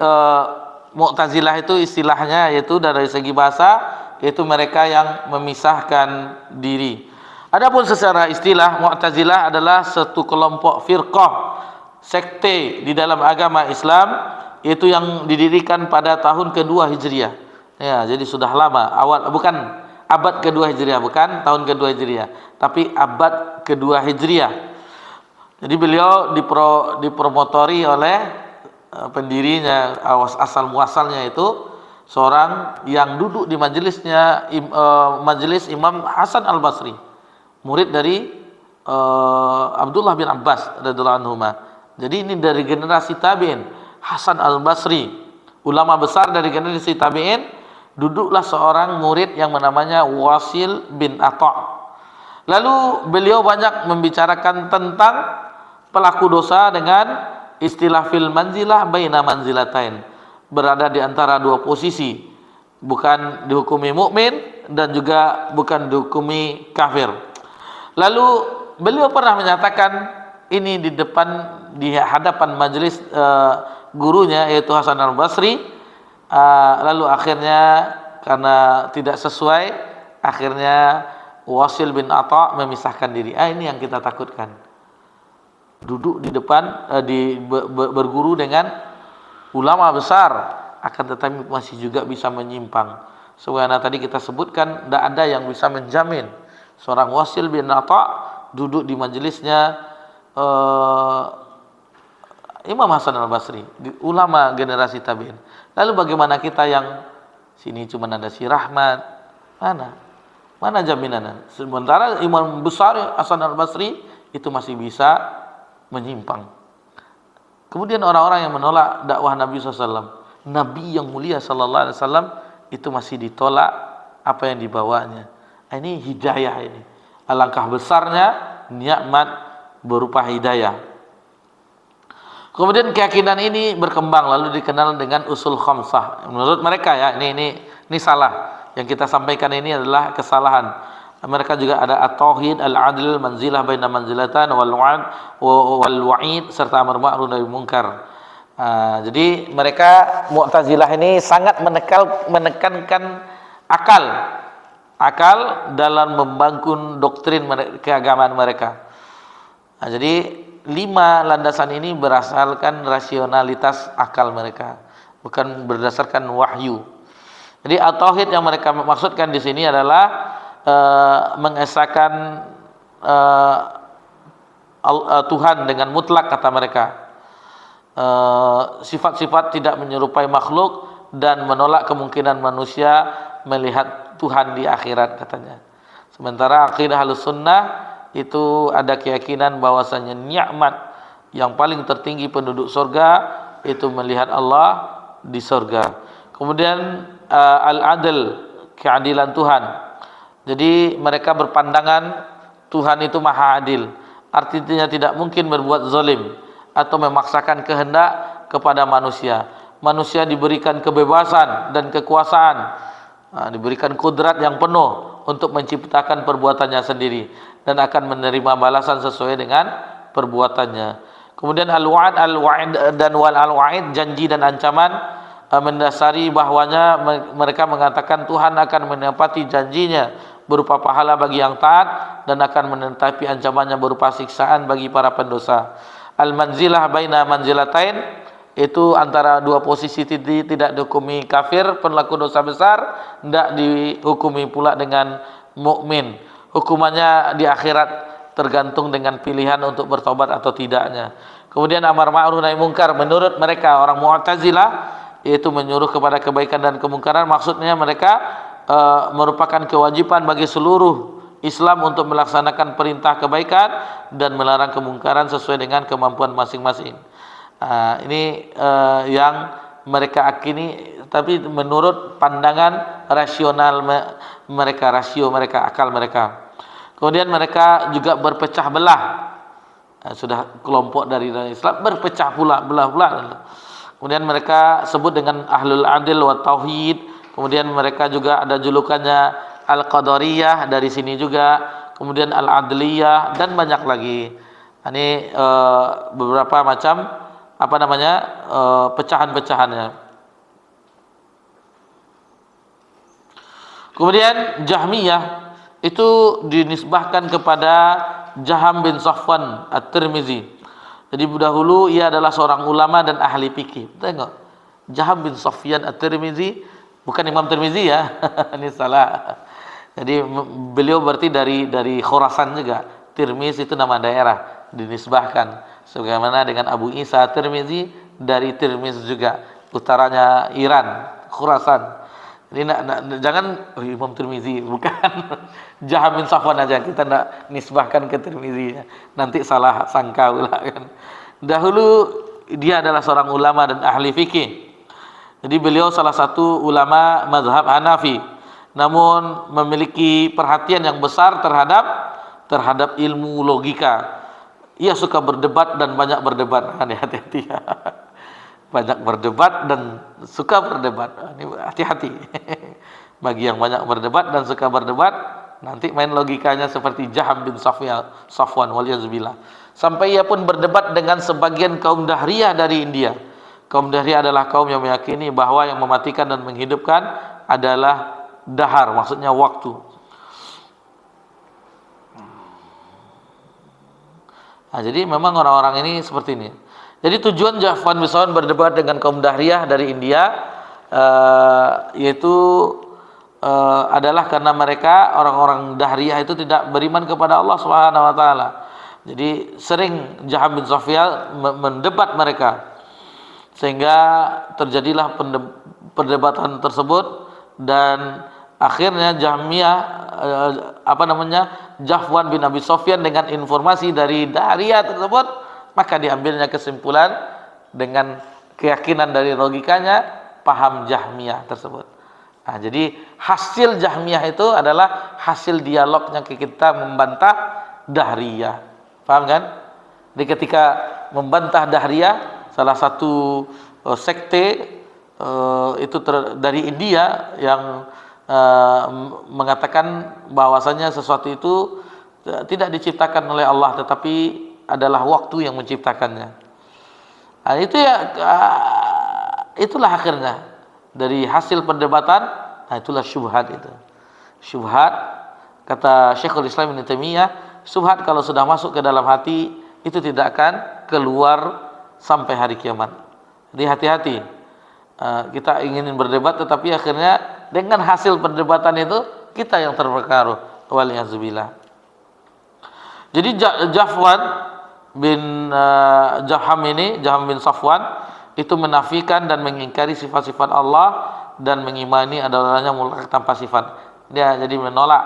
Mu'tazilah itu istilahnya yaitu dari segi bahasa, yaitu mereka yang memisahkan diri. Adapun secara istilah, Mu'tazilah adalah satu kelompok firqah, sekte di dalam agama Islam itu yang didirikan pada tahun kedua Hijriah. Ya, jadi sudah lama. Bukan abad kedua Hijriah, bukan tahun kedua Hijriah, tapi abad kedua Hijriah. Jadi beliau dipromotori oleh pendirinya, asal muasalnya itu seorang yang duduk di majelisnya, majelis Imam Hasan Al-Basri, murid dari Abdullah bin Abbas radhiyallahu anhuma. Jadi ini dari generasi tabi'in. Hasan Al-Basri, ulama besar dari generasi tabi'in, duduklah seorang murid yang namanya Wasil bin Atha'. Lalu beliau banyak membicarakan tentang pelaku dosa dengan istilah fil manzilah baina manzilatain, berada di antara dua posisi, bukan dihukumi mukmin dan juga bukan dihukumi kafir. Lalu beliau pernah menyatakan ini di hadapan majelis gurunya, yaitu Hasan Al-Basri. Lalu akhirnya karena tidak sesuai, akhirnya Wasil bin Atha' memisahkan diri. Ini yang kita takutkan. Duduk di depan, berguru dengan ulama besar, akan tetapi masih juga bisa menyimpang. Sebagaimana tadi kita sebutkan, tidak ada yang bisa menjamin seorang Wasil bin Atha' duduk di majelisnya Imam Hasan Al-Basri, ulama generasi tabi'in. Lalu bagaimana kita yang sini cuma ada si Rahmat? Mana jaminannya? Sementara imam besar Hasan Al-Basri itu masih bisa menyimpang. Kemudian orang-orang yang menolak dakwah Nabi SAW, Nabi yang mulia SAW, itu masih ditolak apa yang dibawanya. Ini hidayah ini. Alangkah besarnya nikmat berupa hidayah. Kemudian keyakinan ini berkembang lalu dikenal dengan usul khamsah. Menurut mereka ya, ini salah. Yang kita sampaikan ini adalah kesalahan. Mereka juga ada at-tauhid, al-adl, manzilah baina manzilatan, wal wa'id serta amar ma'ruf nahi munkar. Jadi mereka Mu'tazilah ini sangat menekankan akal dalam membangun doktrin keagamaan mereka. Jadi 5 landasan ini berasalkan rasionalitas akal mereka, bukan berdasarkan wahyu. Jadi at-tauhid yang mereka maksudkan di sini adalah mengesahkan Tuhan dengan mutlak, kata mereka. Sifat-sifat tidak menyerupai makhluk dan menolak kemungkinan manusia melihat Tuhan di akhirat, katanya. Sementara akidah Ahlussunnah itu ada keyakinan bahwasanya nikmat yang paling tertinggi penduduk surga itu melihat Allah di surga. Kemudian al-adl, keadilan Tuhan. Jadi mereka berpandangan Tuhan itu maha adil, artinya tidak mungkin berbuat zalim atau memaksakan kehendak kepada manusia. Manusia diberikan kebebasan dan kekuasaan, diberikan kudrat yang penuh untuk menciptakan perbuatannya sendiri dan akan menerima balasan sesuai dengan perbuatannya. Kemudian al-wa'id dan wal-wa'id, janji dan ancaman, mendasari bahwanya mereka mengatakan Tuhan akan menepati janjinya berupa pahala bagi yang taat dan akan menetapi ancamannya berupa siksaan bagi para pendosa. Al-manzilah baina manzilatain, itu antara dua posisi tidak dihukumi kafir, pelaku dosa besar, tidak dihukumi pula dengan mukmin. Hukumannya di akhirat tergantung dengan pilihan untuk bertobat atau tidaknya. Kemudian amar ma'ruf nahi munkar, menurut mereka orang Mu'tazilah, yaitu menyuruh kepada kebaikan dan kemungkaran, maksudnya mereka merupakan kewajiban bagi seluruh Islam untuk melaksanakan perintah kebaikan dan melarang kemungkaran sesuai dengan kemampuan masing-masing. Ini yang mereka akini, tapi menurut pandangan rasional mereka, akal mereka. Kemudian mereka juga berpecah belah. Sudah kelompok dari Islam berpecah belah. Kemudian mereka sebut dengan ahlul adil wa tauhid. Kemudian mereka juga ada julukannya al-qadariyah, dari sini juga. Kemudian al-adliyah dan banyak lagi. Ini beberapa macam pecahan-pecahannya. Kemudian Jahmiyah itu dinisbahkan kepada Jaham bin Safwan At-Tirmizi. Jadi dahulu ia adalah seorang ulama dan ahli fikih. Tengok, Jaham bin Safwan At-Tirmizi, bukan Imam Tirmizi ya. Ini salah. Jadi beliau berarti dari Khurasan juga. Tirmiz itu nama daerah, dinisbahkan. Sebagaimana dengan Abu Isa Tirmizi dari Tirmiz juga, utaranya Iran, Khurasan. Jadi jangan Imam Tirmizi, bukan. Jaham bin Safwan aja, kita nak nisbahkan ke Tirmizi. Nanti salah sangka pula kan. Dahulu dia adalah seorang ulama dan ahli fikih. Jadi beliau salah satu ulama mazhab Hanafi, namun memiliki perhatian yang besar terhadap ilmu logika. Ia suka berdebat dan banyak berdebat. Hati-hati ya. Banyak berdebat dan suka berdebat. Ini hati-hati. Bagi yang banyak berdebat dan suka berdebat, nanti main logikanya seperti Jaham bin Safwan waliyadzubillah. Sampai ia pun berdebat dengan sebagian kaum Dahriyah dari India. Kaum Dahriyah adalah kaum yang meyakini bahwa yang mematikan dan menghidupkan adalah dahar, maksudnya waktu. Nah, jadi memang orang-orang ini seperti ini. Jadi tujuan Jaham bin Safwan berdebat dengan kaum Dahriyah dari India yaitu adalah karena mereka orang-orang Dahriyah itu tidak beriman kepada Allah Subhanahu wa taala. Jadi sering Jaham bin Safwan mendebat mereka, sehingga terjadilah perdebatan tersebut, dan akhirnya Jahwan bin Abi Sufyan dengan informasi dari Dahriyah tersebut, maka diambilnya kesimpulan dengan keyakinan dari logikanya, paham Jahmiyah tersebut. Nah, jadi hasil Jahmiyah itu adalah hasil dialognya kita membantah Dahriyah. Paham kan? Jadi ketika membantah Dahriyah, salah satu sekte itu dari India yang mengatakan bahwasanya sesuatu itu tidak diciptakan oleh Allah, tetapi adalah waktu yang menciptakannya. Nah, itu ya, itulah akhirnya dari hasil perdebatan. Nah, itulah syubhat itu. Syubhat, kata Syekhul Islam Ibnu Taimiyah, syubhat kalau sudah masuk ke dalam hati itu tidak akan keluar sampai hari kiamat. Jadi hati-hati. Kita ingin berdebat, tetapi akhirnya dengan hasil perdebatan itu kita yang terpengaruh. Waliyahzubillah. Jadi Jaham bin Safwan itu menafikan dan mengingkari sifat-sifat Allah dan mengimani adanya mulk tanpa sifat. Dia jadi menolak.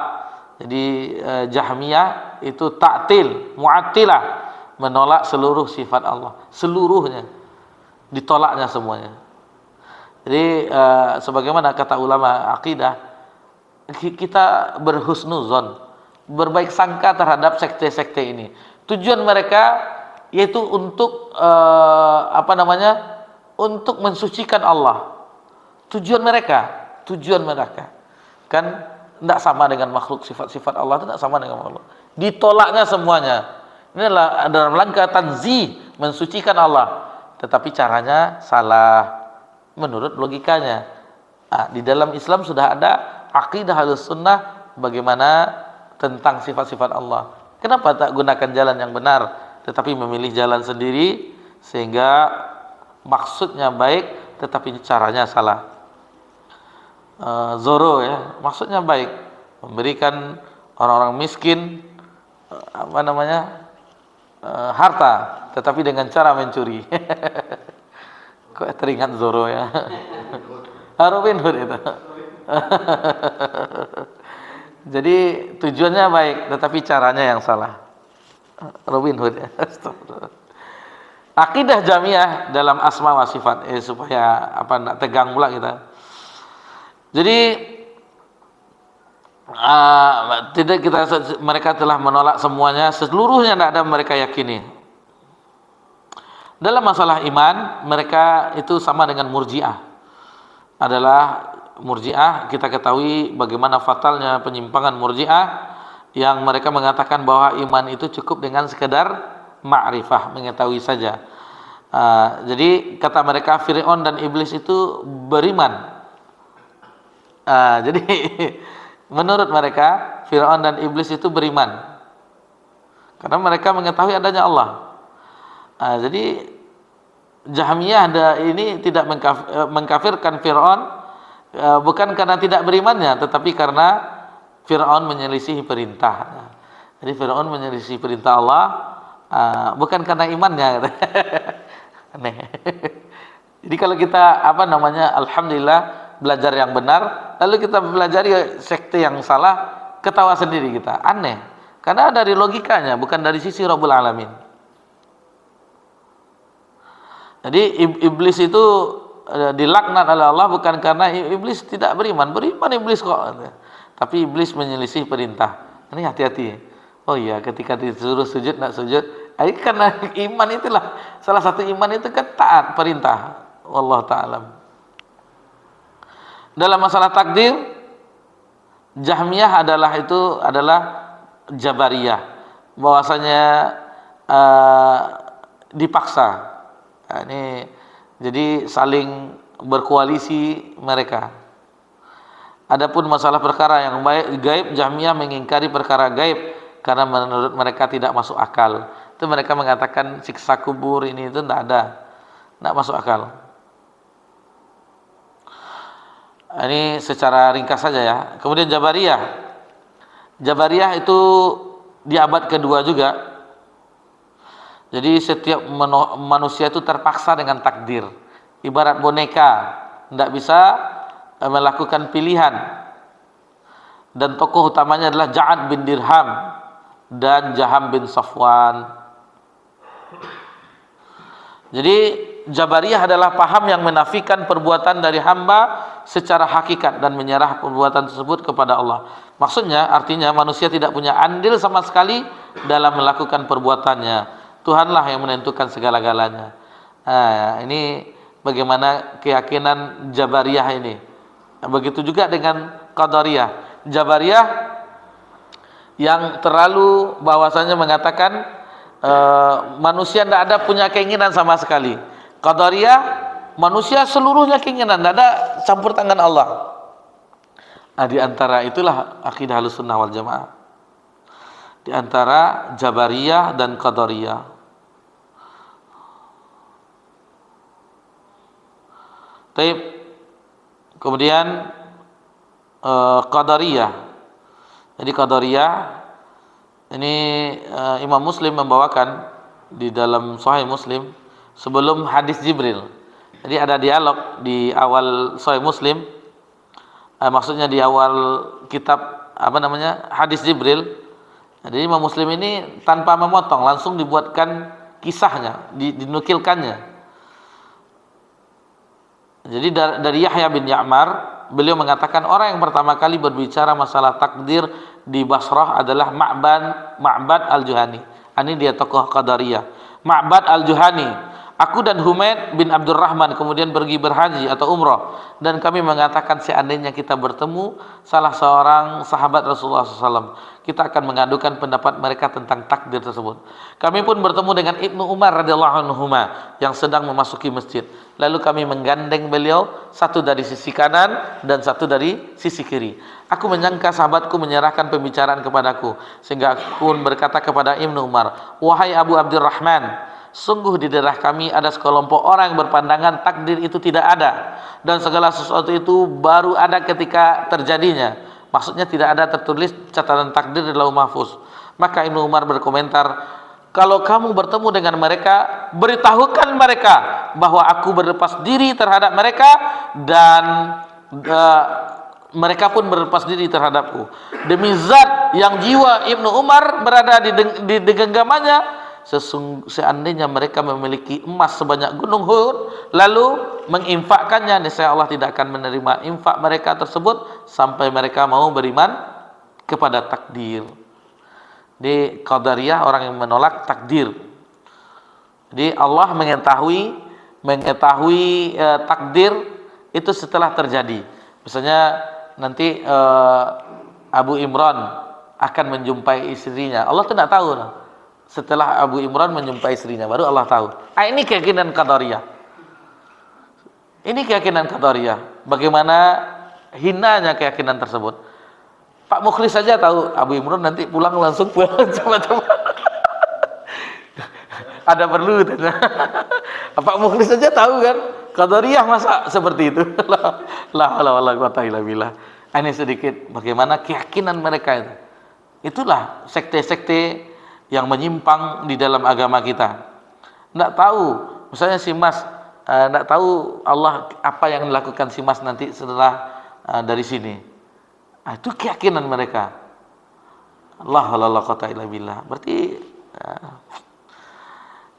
Jadi Jahmiyah itu ta'til, mu'attilah, menolak seluruh sifat Allah, seluruhnya ditolaknya semuanya. Jadi sebagaimana kata ulama akidah, kita berhusnuzon, berbaik sangka terhadap sekte-sekte ini. Tujuan mereka yaitu untuk untuk mensucikan Allah. Tujuan mereka kan tidak sama dengan makhluk. Sifat-sifat Allah itu tidak sama dengan makhluk. Ditolaknya semuanya. Ini adalah dalam rangka tanzih, mensucikan Allah, tetapi caranya salah menurut logikanya. Di dalam Islam sudah ada akidah Ahlussunnah bagaimana tentang sifat-sifat Allah. Kenapa tak gunakan jalan yang benar, tetapi memilih jalan sendiri sehingga maksudnya baik tetapi caranya salah? Zoro ya, maksudnya baik, memberikan orang-orang miskin harta, tetapi dengan cara mencuri. Kok teringat Zoro ya? Robin Hood itu. Jadi tujuannya baik, tetapi caranya yang salah. Robin Hood ya. Akidah Jahmiyah dalam asma wa sifat, supaya nak tegang pula kita. Jadi mereka telah menolak semuanya, seluruhnya tidak ada mereka yakini. Dalam masalah iman, mereka itu sama dengan Murji'ah. Adalah Murji'ah, kita ketahui bagaimana fatalnya penyimpangan Murji'ah yang mereka mengatakan bahwa iman itu cukup dengan sekedar ma'rifah, mengetahui saja. Jadi kata mereka Fir'aun dan iblis itu beriman. Jadi menurut mereka Fir'aun dan iblis itu beriman karena mereka mengetahui adanya Allah. Jadi Jahmiyah ini tidak mengkafirkan Fir'aun bukan karena tidak berimannya, tetapi karena Fir'aun menyelisihi perintah. Jadi Fir'aun menyelisihi perintah Allah bukan karena imannya. Aneh. Jadi kalau kita alhamdulillah belajar yang benar, lalu kita pelajari sekte yang salah, ketawa sendiri kita. Aneh. Karena dari logikanya, bukan dari sisi Rabbul Alamin. Jadi iblis itu dilaknat oleh Allah bukan karena iblis tidak beriman. Beriman iblis kok. Tapi iblis menyelisih perintah. Ini hati-hati. Oh iya, ketika disuruh sujud nak sujud, karena iman itulah salah satu iman itu kan taat perintah. Wallahu ta'ala. Dalam masalah takdir, Jahmiyah adalah Jabariyah, bahwasanya dipaksa. Nah, ini jadi saling berkoalisi mereka. Adapun masalah perkara yang gaib, Jahmiyah mengingkari perkara gaib karena menurut mereka tidak masuk akal. Itu mereka mengatakan siksa kubur ini itu tidak ada, tidak masuk akal. Ini secara ringkas saja ya. Kemudian Jabariyah itu di abad kedua juga. Jadi setiap manusia itu terpaksa dengan takdir. Ibarat boneka, tidak bisa melakukan pilihan. Dan tokoh utamanya adalah Ja'ad bin Dirham dan Jaham bin Safwan. Jadi Jabariyah adalah paham yang menafikan perbuatan dari hamba secara hakikat dan menyerah perbuatan tersebut kepada Allah. Maksudnya, artinya manusia tidak punya andil sama sekali dalam melakukan perbuatannya. Tuhanlah yang menentukan segala-galanya. Nah, ini bagaimana keyakinan Jabariyah ini. Begitu juga dengan Qadariyah. Jabariyah yang terlalu bahwasanya mengatakan manusia tidak ada punya keinginan sama sekali. Qadariyah, manusia seluruhnya keinginan, tidak ada campur tangan Allah. Nah, di antara itulah akidah Ahlussunnah wal Jamaah. Di antara Jabariyah dan Qadariyah. Taib. Kemudian Qadariyah. Jadi Qadariyah ini Imam Muslim membawakan di dalam Sahih Muslim sebelum hadis Jibril. Jadi ada dialog di awal Sahih Muslim, maksudnya di awal kitab hadis Jibril. Jadi Imam Muslim ini tanpa memotong langsung dibuatkan kisahnya, dinukilkannya. Jadi dari Yahya bin Ya'mar, beliau mengatakan orang yang pertama kali berbicara masalah takdir di Basrah adalah Ma'bad al-Juhani. Ini dia tokoh Qadariyah. Ma'bad al-Juhani. Aku dan Humaid bin Abdurrahman kemudian pergi berhaji atau umrah, dan kami mengatakan seandainya kita bertemu salah seorang sahabat Rasulullah SAW, kita akan mengadukan pendapat mereka tentang takdir tersebut. Kami pun bertemu dengan Ibnu Umar radhiyallahu anhu yang sedang memasuki masjid. Lalu kami menggandeng beliau, satu dari sisi kanan dan satu dari sisi kiri. Aku menyangka sahabatku menyerahkan pembicaraan kepadaku, sehingga aku pun berkata kepada Ibnu Umar, wahai Abu Abdurrahman, sungguh di daerah kami ada sekelompok orang yang berpandangan takdir itu tidak ada, dan segala sesuatu itu baru ada ketika terjadinya. Maksudnya tidak ada tertulis catatan takdir di Lauh Mahfuz. Maka Ibnu Umar berkomentar, kalau kamu bertemu dengan mereka, beritahukan mereka bahwa aku berlepas diri terhadap mereka, dan mereka pun berlepas diri terhadapku. Demi zat yang jiwa Ibnu Umar berada di genggamannya, seandainya mereka memiliki emas sebanyak gunung Uhud lalu menginfakkannya, niscaya Allah tidak akan menerima infak mereka tersebut sampai mereka mau beriman kepada takdir. Di Qadariyah orang yang menolak takdir. Jadi Allah mengetahui takdir itu setelah terjadi. Misalnya nanti Abu Imran akan menjumpai istrinya, Allah tidak tahu. Setelah Abu Imran menjumpai istrinya baru Allah tahu. Ini keyakinan Qadariyah. Ini keyakinan Qadariyah. Bagaimana hinanya keyakinan tersebut. Pak Mukhlis saja tahu Abu Imran nanti pulang langsung coba-coba. Ada perlu Pak Mukhlis saja tahu kan? Qadariyah masa seperti itu? La haula wala quwata illa billah. Ini sedikit bagaimana keyakinan mereka itu. Itulah sekte-sekte yang menyimpang di dalam agama kita. Tidak tahu, misalnya si Mas tidak tahu Allah apa yang dilakukan si Mas nanti setelah dari sini. Itu keyakinan mereka. La haula wala quwata illa billah. Berarti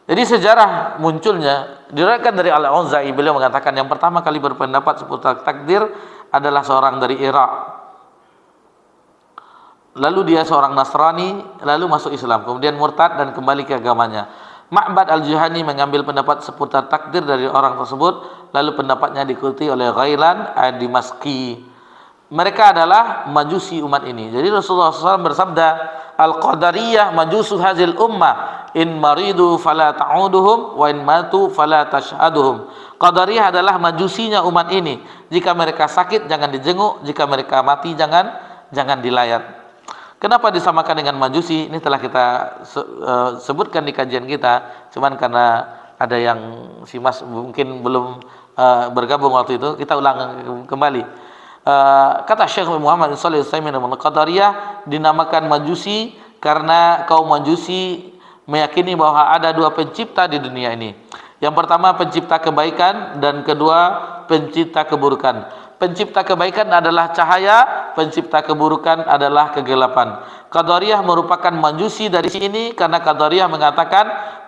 jadi sejarah munculnya diriwayatkan dari Al-Auza'i, beliau mengatakan yang pertama kali berpendapat seputar takdir adalah seorang dari Irak. Lalu dia seorang Nasrani, lalu masuk Islam, kemudian murtad dan kembali ke agamanya. Ma'bad al-Juhani mengambil pendapat seputar takdir dari orang tersebut, lalu pendapatnya diikuti oleh Ghailan ad-Dimashqi. Mereka adalah majusi umat ini. Jadi Rasulullah SAW bersabda, Al-Qadariyah majusu hazil ummah, in maridu fala ta'uduhum, wa in matu fala tashhaduhum. Qadariyah adalah majusinya umat ini. Jika mereka sakit jangan dijenguk, jika mereka mati jangan dilayat. Kenapa disamakan dengan majusi? Ini telah kita sebutkan di kajian kita. Cuman karena ada yang si Mas mungkin belum bergabung waktu itu, kita ulang kembali. Kata Syekh Muhammad Shalih Al-Utsaimin, Qadariyah dinamakan majusi karena kaum majusi meyakini bahwa ada dua pencipta di dunia ini. Yang pertama pencipta kebaikan dan kedua pencipta keburukan. Pencipta kebaikan adalah cahaya, pencipta keburukan adalah kegelapan. Qadariyah merupakan majusi dari sini karena Qadariyah mengatakan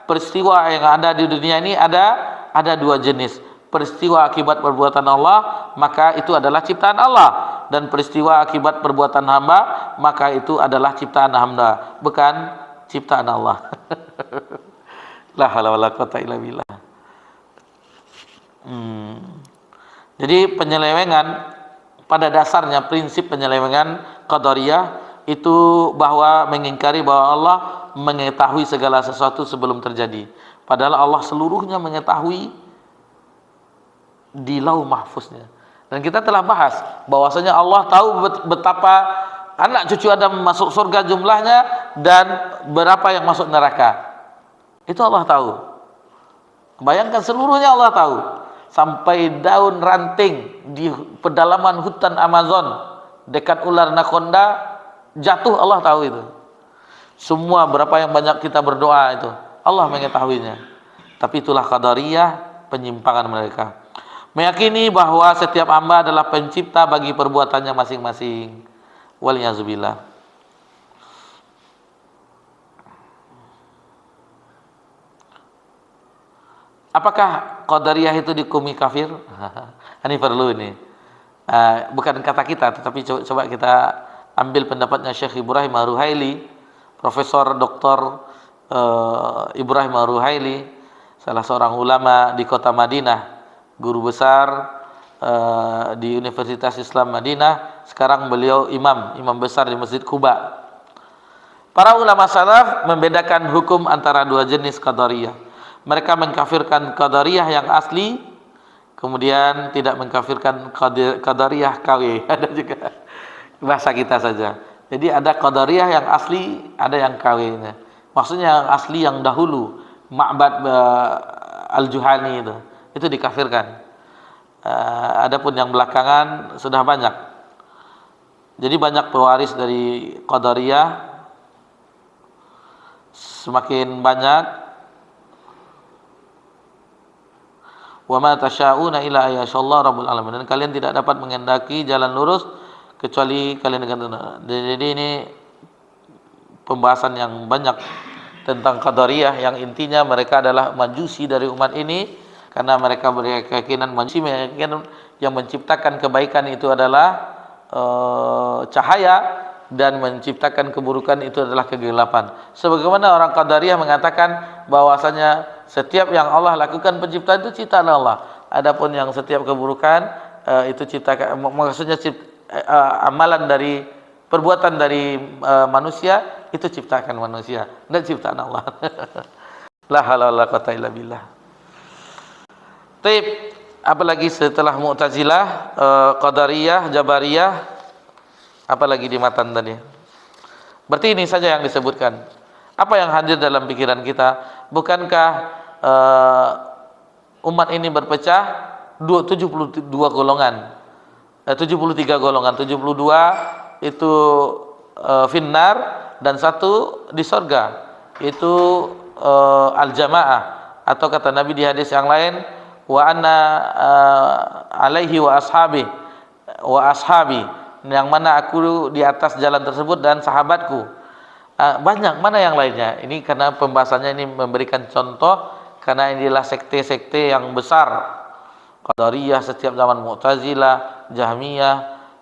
peristiwa yang ada di dunia ini ada dua jenis. Peristiwa akibat perbuatan Allah, maka itu adalah ciptaan Allah, dan peristiwa akibat perbuatan hamba, maka itu adalah ciptaan hamba, bukan ciptaan Allah. La haula wala quwata illa billah. Jadi penyelewengan pada dasarnya, prinsip penyelewengan Qadariyah itu bahwa mengingkari bahwa Allah mengetahui segala sesuatu sebelum terjadi. Padahal Allah seluruhnya mengetahui di lauh mahfuznya. Dan kita telah bahas bahwasanya Allah tahu betapa anak cucu Adam masuk surga jumlahnya dan berapa yang masuk neraka. Itu Allah tahu. Bayangkan seluruhnya Allah tahu. Sampai daun ranting di pedalaman hutan Amazon dekat ular anaconda jatuh, Allah tahu itu. Semua berapa yang banyak kita berdoa itu Allah mengetahuinya. Tapi itulah Qadariyah, penyimpangan mereka. Meyakini bahwa setiap hamba adalah pencipta bagi perbuatannya masing-masing. Waliyazubillah. Apakah Qadariyah itu dihukumi kafir? Ini perlu ini. Bukan kata kita, tetapi coba kita ambil pendapatnya Syekh Ibrahim Ar-Ruhaili, Profesor Dr. Ibrahim Ar-Ruhaili, salah seorang ulama di kota Madinah, guru besar di Universitas Islam Madinah. Sekarang beliau imam besar di Masjid Quba. Para ulama salaf membedakan hukum antara dua jenis Qadariyah. Mereka mengkafirkan Qadariyah yang asli, kemudian tidak mengkafirkan Qadariyah KW. Ada juga bahasa kita saja. Jadi ada Qadariyah yang asli, ada yang KW-nya. Maksudnya yang asli yang dahulu, Ma'bad al-Juhani itu dikafirkan. Adapun yang belakangan sudah banyak. Jadi banyak pewaris dari Qadariyah, semakin banyak. Wa ma tasyauna illa ayyashallahu rabbul alamin. Dan kalian tidak dapat menghendaki jalan lurus kecuali kalian dengan. Jadi ini pembahasan yang banyak tentang Qadariyah yang intinya mereka adalah majusi dari umat ini karena mereka berkeyakinan majusi meyakinkan yang menciptakan kebaikan itu adalah cahaya dan menciptakan keburukan itu adalah kegelapan. Sebagaimana orang Qadariyah mengatakan bahwasanya setiap yang Allah lakukan penciptaan itu ciptaan Allah. Adapun yang setiap keburukan itu ciptakan, maksudnya amalan dari perbuatan dari manusia itu ciptakan manusia, dan ciptaan Allah. La haula wala quwata illa billah. Taib, apalagi setelah Mu'tazilah, Qadariyah, Jabariyah, apalagi di matan tadi. Berarti ini saja yang disebutkan. Apa yang hadir dalam pikiran kita? Bukankah umat ini berpecah 72 golongan. 73 golongan, 72 itu finnar dan satu di sorga, itu al-jamaah, atau kata Nabi di hadis yang lain, wa anna alaihi wa ashabi, yang mana aku di atas jalan tersebut dan sahabatku. Banyak, mana yang lainnya? Ini karena pembahasannya ini memberikan contoh, karena inilah sekte-sekte yang besar, Qadariyah setiap zaman, Mu'tazilah, Jahmiyah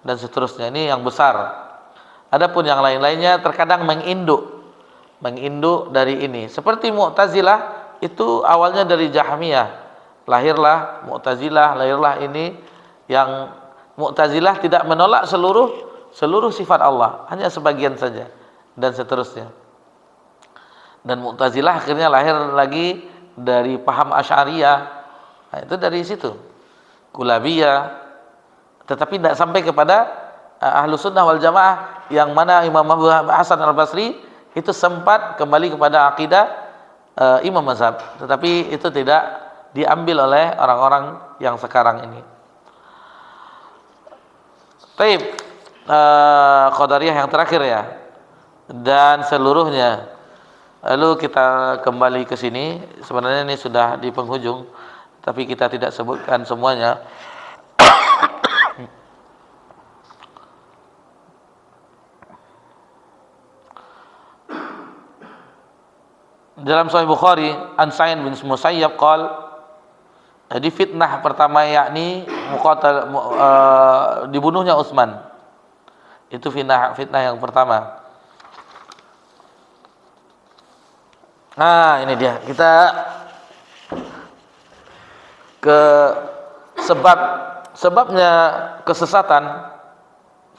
dan seterusnya, ini yang besar. Adapun yang lain-lainnya terkadang menginduk dari ini. Seperti Mu'tazilah itu awalnya dari Jahmiyah, lahirlah Mu'tazilah, lahirlah ini yang Mu'tazilah tidak menolak seluruh sifat Allah, hanya sebagian saja dan seterusnya. Dan Mu'tazilah akhirnya lahir lagi dari paham Asy'ariyah. Nah, itu dari situ. Kulabiyah, tetapi tidak sampai kepada Ahlus Sunnah wal Jamaah, yang mana Imam Abu Hasan Al-Basri itu sempat kembali kepada akidah Imam Mazhab, tetapi itu tidak diambil oleh orang-orang yang sekarang ini. Taib, Qadariyah yang terakhir ya, dan seluruhnya. Lalu kita kembali ke sini. Sebenarnya ini sudah di penghujung, tapi kita tidak sebutkan semuanya. Dalam Sahih Bukhari, an Sa'id bin Musayyab qala, jadi fitnah pertama yakni dibunuhnya Utsman. Itu fitnah yang pertama. Nah, ini dia. Kita ke sebabnya kesesatan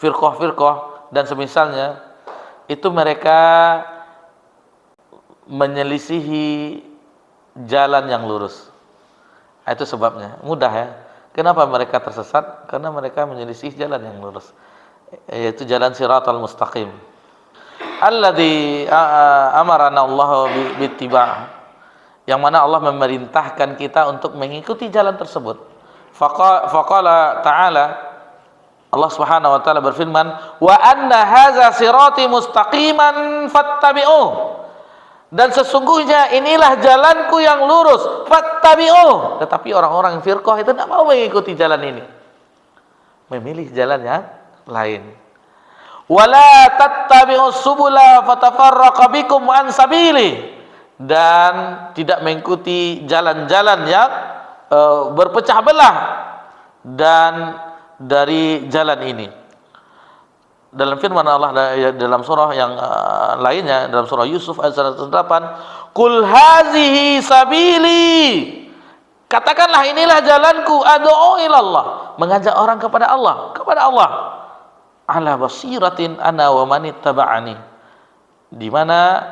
firqah dan semisalnya, itu mereka menyelisihi jalan yang lurus. Itu sebabnya. Mudah ya. Kenapa mereka tersesat? Karena mereka menyelisih jalan yang lurus, yaitu jalan siratal mustaqim. Alladzi amarana Allah bittiba', yang mana Allah memerintahkan kita untuk mengikuti jalan tersebut. Faqala ta'ala, Allah Subhanahu wa taala berfirman, wa anna hadza sirati mustaqiman fattabi'uh, dan sesungguhnya inilah jalanku yang lurus, fattabi'uh. Tetapi orang-orang firqah itu tidak mau mengikuti jalan ini, memilih jalan yang lain. Wala tattabi'us subula fatafarraqa bikum an sabili, dan tidak mengikuti jalan-jalan yang berpecah belah dan dari jalan ini. Dalam firman Allah dalam surah yang lainnya, dalam surah Yusuf ayat 108, qul hazihi sabili, katakanlah inilah jalanku, ad'u ilallah, mengajak orang kepada Allah, ala basiratin ana wa manittaba'ani, di mana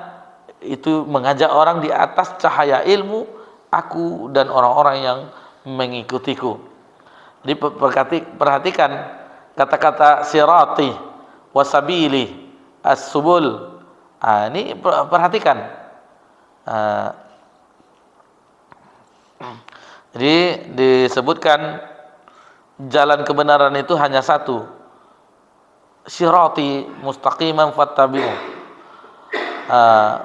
itu mengajak orang di atas cahaya ilmu, aku dan orang-orang yang mengikutiku. Jadi perhatikan kata-kata sirati wasabili as-subul. Ini perhatikan. Jadi disebutkan jalan kebenaran itu hanya satu, sirati mustaqiman fattabi'u,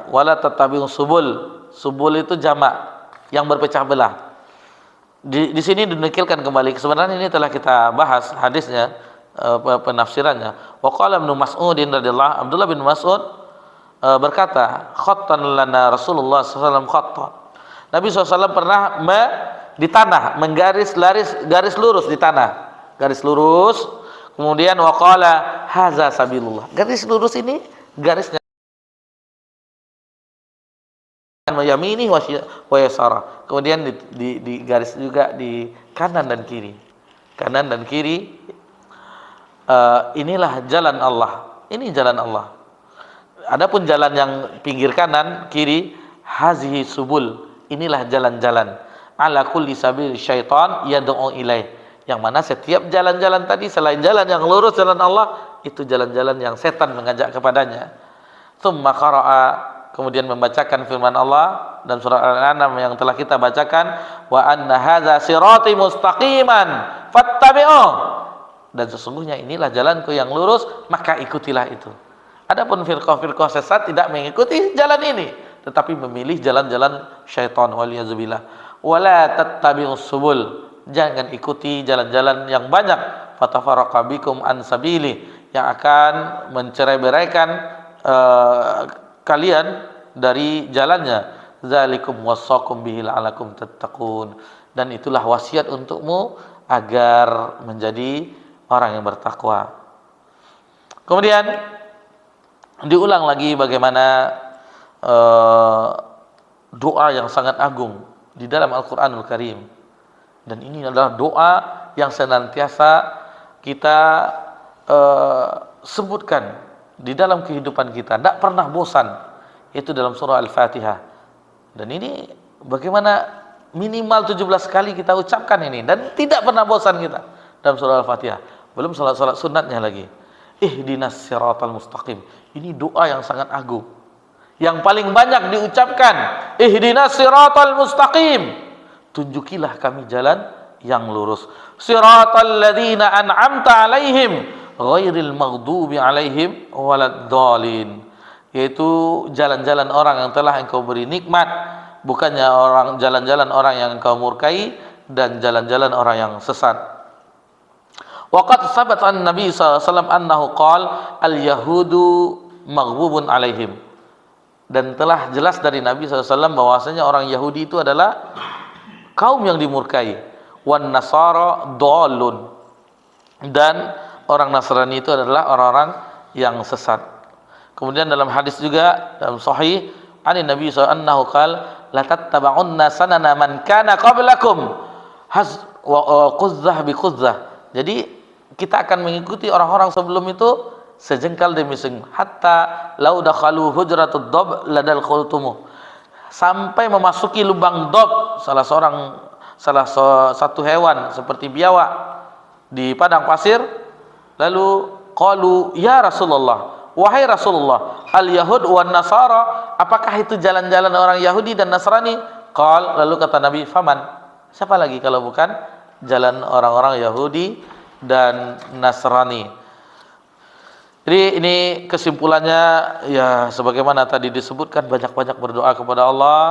wala tattabi'u subul itu jamak yang berpecah belah. Di sini dinukilkan kembali, sebenarnya ini telah kita bahas hadisnya, penafsirannya. Wa qala Ibnu Mas'udin radhiyallahu, Abdullah bin Mas'ud berkata, khattan lana Rasulullah SAW khatta, Nabi SAW pernah di tanah menggaris garis lurus di tanah, garis lurus. Kemudian waqala haza sabilullah, garis lurus ini garisnya yamini wa yasara. Kemudian di garis juga di kanan dan kiri. Inilah jalan Allah. Ini jalan Allah. Adapun jalan yang pinggir kanan kiri, hazihi subul, inilah jalan-jalan. Ala kulli sabil syaitan yad'u ilaih, yang mana setiap jalan-jalan tadi selain jalan yang lurus, jalan Allah, itu jalan-jalan yang setan mengajak kepadanya. Tsumma qara'a, kemudian membacakan firman Allah dan surah Al-An'am yang telah kita bacakan, wa anna hadza sirati mustaqiman fattabi'uh, dan sesungguhnya inilah jalanku yang lurus, maka ikutilah itu. Adapun firqah-firqah sesat tidak mengikuti jalan ini, tetapi memilih jalan-jalan syaitan, waliyazubillah. Wala tattabi'us subul, jangan ikuti jalan-jalan yang banyak, fatafarraqa bikum an sabili, yang akan mencerai-beraikan kalian dari jalannya. Zalikum wasaqum bihi la'alakum tattaqun, dan itulah wasiat untukmu agar menjadi orang yang bertakwa. Kemudian diulang lagi bagaimana doa yang sangat agung di dalam Al-Qur'anul Karim, dan ini adalah doa yang senantiasa kita sebutkan di dalam kehidupan kita, tidak pernah bosan, yaitu dalam surah Al-Fatihah. Dan ini bagaimana minimal 17 kali kita ucapkan ini, dan tidak pernah bosan kita dalam surah Al-Fatihah. Belum salat-salat sunatnya lagi. Ihdinas siratal mustaqim. Ini doa yang sangat agung, yang paling banyak diucapkan. Ihdinas siratal mustaqim, tunjukilah kami jalan yang lurus. Siratal ladzina an'amta alaihim ghairil maghdubi alaihim waladdallin, yaitu jalan-jalan orang yang telah engkau beri nikmat, bukannya jalan-jalan orang yang engkau murkai, dan jalan-jalan orang yang sesat. Waqad sabata an Nabi sallallahu alaihi wasallam annahu qala al-yahudu maghdubun alaihim, dan telah jelas dari Nabi sallallahu alaihi wasallam bahwasanya orang Yahudi itu adalah kaum yang dimurkai, wan nasara dhalun, dan orang Nasrani itu adalah orang-orang yang sesat. Kemudian dalam hadis juga dalam sahih ani Nabi sallallahu alaihi wasallam qala la tattaba'unna sanana man kana qablakum quzzah bi quzzah. Jadi kita akan mengikuti orang-orang sebelum itu sejengkal demi sejengkal, hatta law dakhalu hujratud dab ladal khultumu, sampai memasuki lubang dab, salah satu hewan seperti biawak di padang pasir. Lalu qalu ya Rasulullah, wahai Rasulullah, al-yahud wan nasara, apakah itu jalan-jalan orang Yahudi dan Nasrani? Qal, lalu kata Nabi, faman, siapa lagi kalau bukan jalan orang-orang Yahudi dan Nasrani. Jadi ini kesimpulannya, ya sebagaimana tadi disebutkan, banyak-banyak berdoa kepada Allah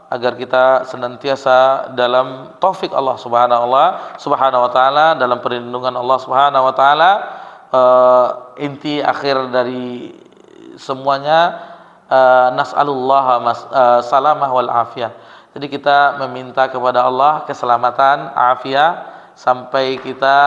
agar kita senantiasa dalam taufik Allah Subhanahu wa taala, dalam perlindungan Allah Subhanahu wa taala. Inti akhir dari semuanya, nas'alullah salamah wal afiyah. Jadi kita meminta kepada Allah keselamatan, afiyah, sampai kita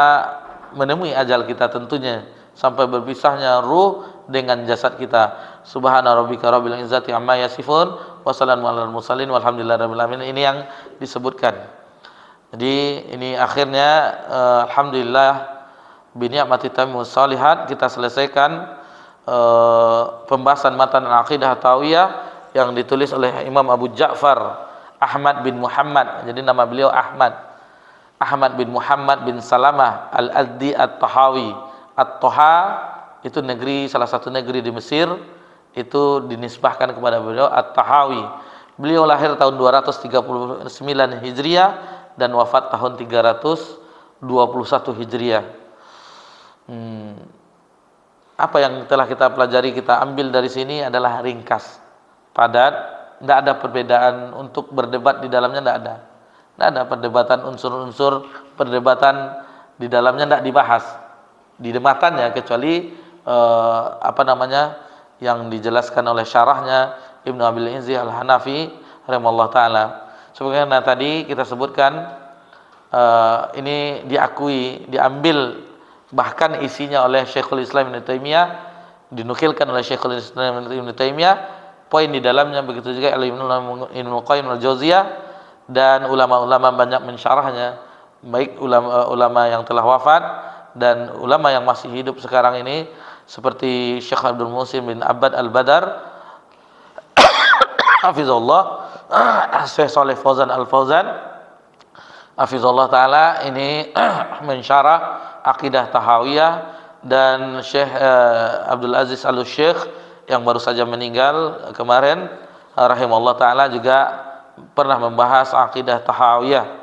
menemui ajal kita tentunya, sampai berpisahnya ruh dengan jasad kita. Subhana rabbika rabbil izzati amma yasifun, wassalamu alal mursalin, walhamdulillahi rabbil alamin. Ini yang disebutkan. Jadi ini akhirnya alhamdulillah bini'mati tammus shalihat kita selesaikan pembahasan matan al-aqidah Tahawiyah yang ditulis oleh Imam Abu Ja'far Ahmad bin Muhammad. Jadi nama beliau Ahmad bin Muhammad bin Salamah Al-Addi At-Tahawi. At-Taha itu negeri, salah satu negeri di Mesir, itu dinisbahkan kepada beliau At-Tahawi. Beliau lahir tahun 239 Hijriah dan wafat tahun 321 Hijriah. Apa yang telah kita pelajari, kita ambil dari sini adalah ringkas, padat, tidak ada perbedaan untuk berdebat di dalamnya, tidak ada perdebatan unsur-unsur perdebatan di dalamnya, tidak dibahas di matannya, kecuali yang dijelaskan oleh syarahnya Ibnu Abil Izzi Al-Hanafi rahimahullah taala. Sebagaimana tadi kita sebutkan, ini diambil bahkan isinya oleh Syekhul Islam Ibnu Taimiyah, dinukilkan oleh Syekhul Islam Ibnu Taimiyah, poin di dalamnya begitu juga oleh Ibnu Qayyim Al-Jauziyah, dan ulama-ulama banyak mensyarahnya, baik ulama yang telah wafat dan ulama yang masih hidup sekarang ini, seperti Syekh Abdul Muhsin bin Abbad Al-Badar hafizahullah, Syekh Shalih Fauzan Al-Fauzan hafizahullah taala, ini mensyarah Aqidah Tahawiyah, dan Syekh Abdul Aziz Al-Syekh yang baru saja meninggal kemarin rahimahullah taala juga pernah membahas Aqidah Tahawiyah.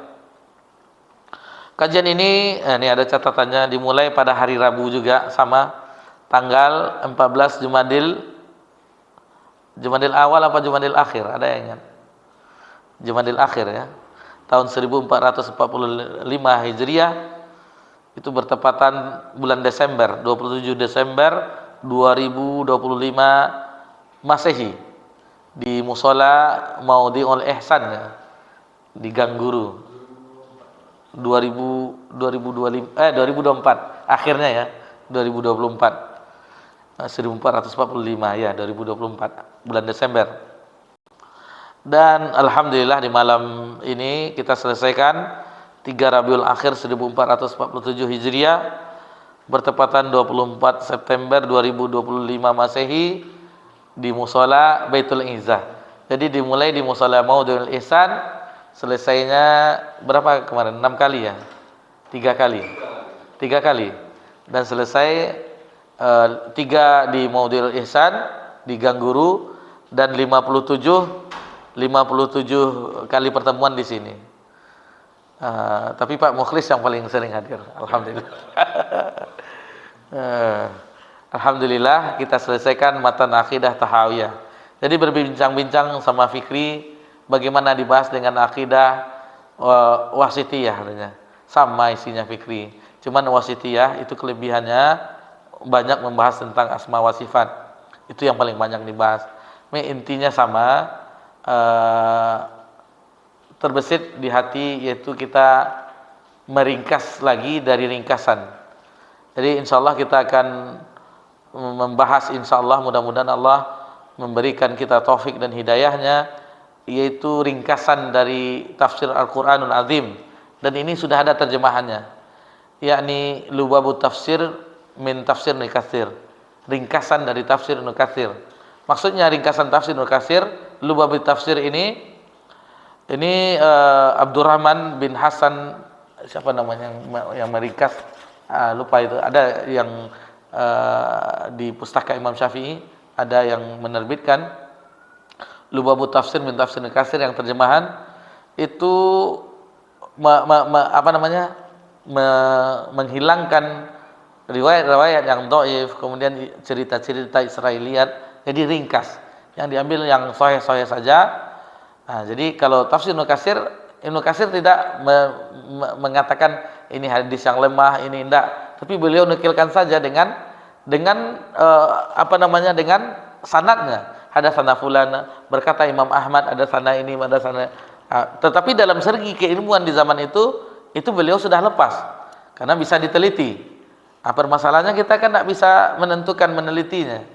Kajian ini ada catatannya, dimulai pada hari Rabu juga, sama tanggal 14 Jumadil awal apa Jumadil akhir, ada yang ingat? Jumadil akhir ya, tahun 1445 Hijriah, itu bertepatan bulan Desember, 27 Desember 2025 Masehi, di Musola Maudi'ul Ihsan ya, di Gang Guru. 2024 akhirnya ya, 2024 1445 ya, 2024 bulan Desember. Dan alhamdulillah di malam ini kita selesaikan 3 Rabiul Akhir 1447 Hijriah bertepatan 24 September 2025 Masehi di Musola Baitul Izzah. Jadi dimulai di Musola Maudi'ul Ihsan, selesainya berapa kemarin? 6 kali ya? 3 kali. 3 kali. Dan selesai 3 di Maudi'ul Ihsan, di Gang Guru, dan 57 kali pertemuan di sini. Tapi Pak Mukhlis yang paling sering hadir, alhamdulillah. Alhamdulillah kita selesaikan matan akidah tahawiyah. Jadi berbincang-bincang sama Fikri bagaimana dibahas dengan akidah wasitiyah katanya. Sama isinya Fikri. Cuman wasitiyah itu kelebihannya banyak membahas tentang asma wa sifat. Itu yang paling banyak dibahas. Intinya sama, terbesit di hati, yaitu kita meringkas lagi dari ringkasan. Jadi insyaallah kita akan membahas, insyaallah mudah-mudahan Allah memberikan kita taufik dan hidayahnya, yaitu ringkasan dari tafsir Al-Quranul Azim, dan ini sudah ada terjemahannya, yakni Lubabut Tafsir min Tafsir Ibnu Katsir, ringkasan dari tafsir Ibnu Katsir. Maksudnya ringkasan tafsir Ibnu Katsir, Lubabut Tafsir ini Abdurrahman bin Hasan, siapa namanya yang meringkas, lupa itu, ada yang di pustaka Imam Syafi'i, ada yang menerbitkan Lubabut Tafsir min Tafsir Ibnu Katsir, yang terjemahan itu menghilangkan riwayat-riwayat yang dhaif, kemudian cerita-cerita Israiliyat, jadi ringkas, yang diambil yang sahih-sahih saja. Nah, jadi kalau tafsir Ibnu Katsir tidak mengatakan ini hadis yang lemah, ini tidak, tapi beliau nukilkan saja dengan dengan sanadnya. Hadatsana fulan, berkata Imam Ahmad, ada sana ini, ada sana. Tetapi dalam segi keilmuan di zaman itu beliau sudah lepas, karena bisa diteliti. Permasalahannya kita kan tidak bisa menelitinya.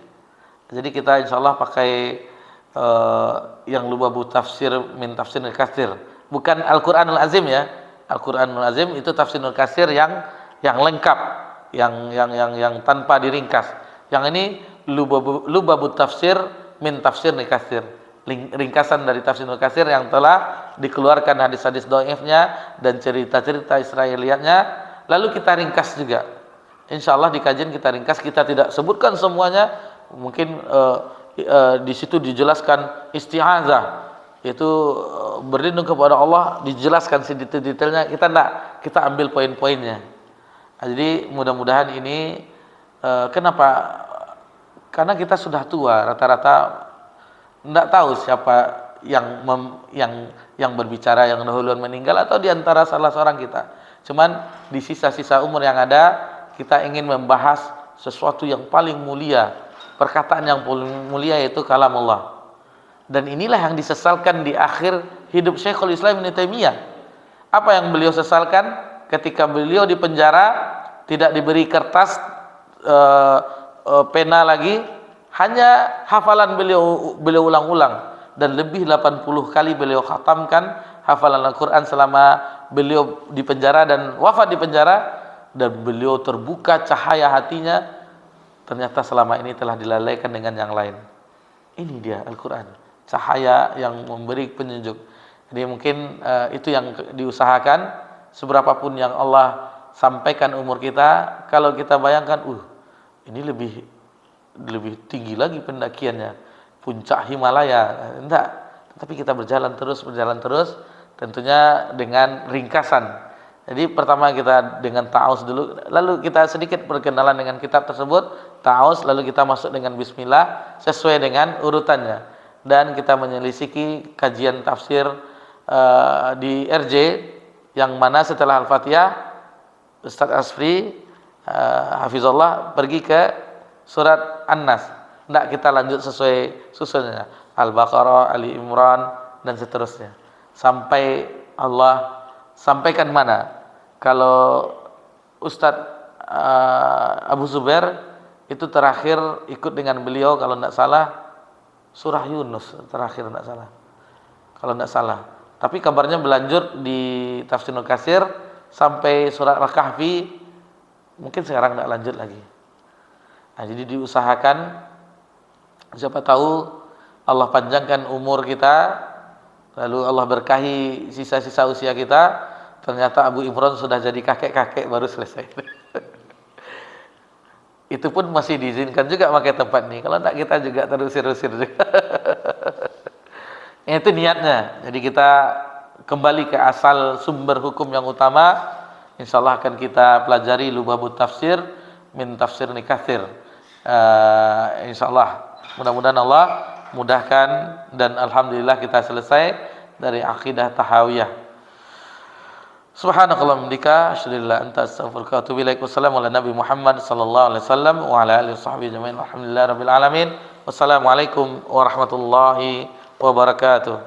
Jadi kita insyaallah pakai yang Lubabut Tafsir min Tafsir Ibnu Katsir, bukan Al-Quranul Azim ya. Al-Quranul Azim itu Tafsir Ibnu Katsir yang lengkap, yang tanpa diringkas. Yang ini Lubabut Tafsir min Tafsir Ibnu Katsir, ringkasan dari tafsir Ibnu Katsir yang telah dikeluarkan hadis-hadis dhaifnya dan cerita-cerita Israiliyatnya, lalu kita ringkas juga. Insyaallah di kajian kita ringkas, kita tidak sebutkan semuanya. Mungkin di situ dijelaskan isti'azah, yaitu berlindung kepada Allah, dijelaskan sedetail-detailnya, kita tidak, kita ambil poin-poinnya. Jadi mudah-mudahan ini kenapa? Karena kita sudah tua, rata-rata tidak tahu siapa yang berbicara, yang dahuluan meninggal, atau diantara salah seorang kita. Cuman di sisa-sisa umur yang ada, kita ingin membahas sesuatu yang paling mulia, perkataan yang paling mulia, yaitu kalamullah. Dan inilah yang disesalkan di akhir hidup Syekhul Islam Ibnu Taimiyah. Apa yang beliau sesalkan ketika beliau di penjara, tidak diberi kertas, pena lagi, hanya hafalan beliau ulang-ulang, dan lebih 80 kali beliau khatamkan hafalan Al-Quran selama beliau di penjara dan wafat di penjara, dan beliau terbuka cahaya hatinya, ternyata selama ini telah dilalaikan dengan yang lain. Ini dia Al-Quran, cahaya yang memberi petunjuk. Jadi mungkin itu yang diusahakan, seberapapun yang Allah sampaikan umur kita, kalau kita bayangkan, ini lebih tinggi lagi pendakiannya, puncak Himalaya, enggak. Tapi kita berjalan terus, tentunya dengan ringkasan. Jadi pertama kita dengan ta'awuz dulu, lalu kita sedikit perkenalan dengan kitab tersebut, ta'awuz, lalu kita masuk dengan bismillah sesuai dengan urutannya. Dan kita menyelisiki kajian tafsir di RJ yang mana setelah Al-Fatihah Ustaz Asfri Hafizullah pergi ke surat An-Nas. Tidak kita lanjut sesuai susunnya, Al-Baqarah, Ali Imran dan seterusnya. Sampai Allah sampaikan mana? Kalau Ustadz Abu Zubair itu terakhir ikut dengan beliau kalau tidak salah surah Yunus terakhir, tidak salah. Kalau tidak salah. Tapi kabarnya berlanjut di Tafsir Ibnu Katsir sampai surat Al-Kahfi, mungkin sekarang tidak lanjut lagi. Nah, jadi diusahakan, siapa tahu Allah panjangkan umur kita, lalu Allah berkahi sisa-sisa usia kita, ternyata Abu Imran sudah jadi kakek-kakek baru selesai. Itu pun masih diizinkan juga pakai tempat ini. Kalau tidak kita juga terusir-usir juga. Itu niatnya. Jadi kita kembali ke asal sumber hukum yang utama. Insyaallah akan kita pelajari Lubabut Tafsir min Tafsir Ibnu Katsir. Insyaallah mudah-mudahan Allah mudahkan dan alhamdulillah kita selesai dari akidah tahawiyah. Subhanakallahumma bika asyhadu an la ilaha illa anta astaghfiruka wa atubu ilaik. Wassalamu ala nabi Muhammad sallallahu alaihi wasallam wa ala alihi washabbihi ajmain. Alhamdulillahirabbil alamin. Wassalamualaikum warahmatullahi wabarakatuh.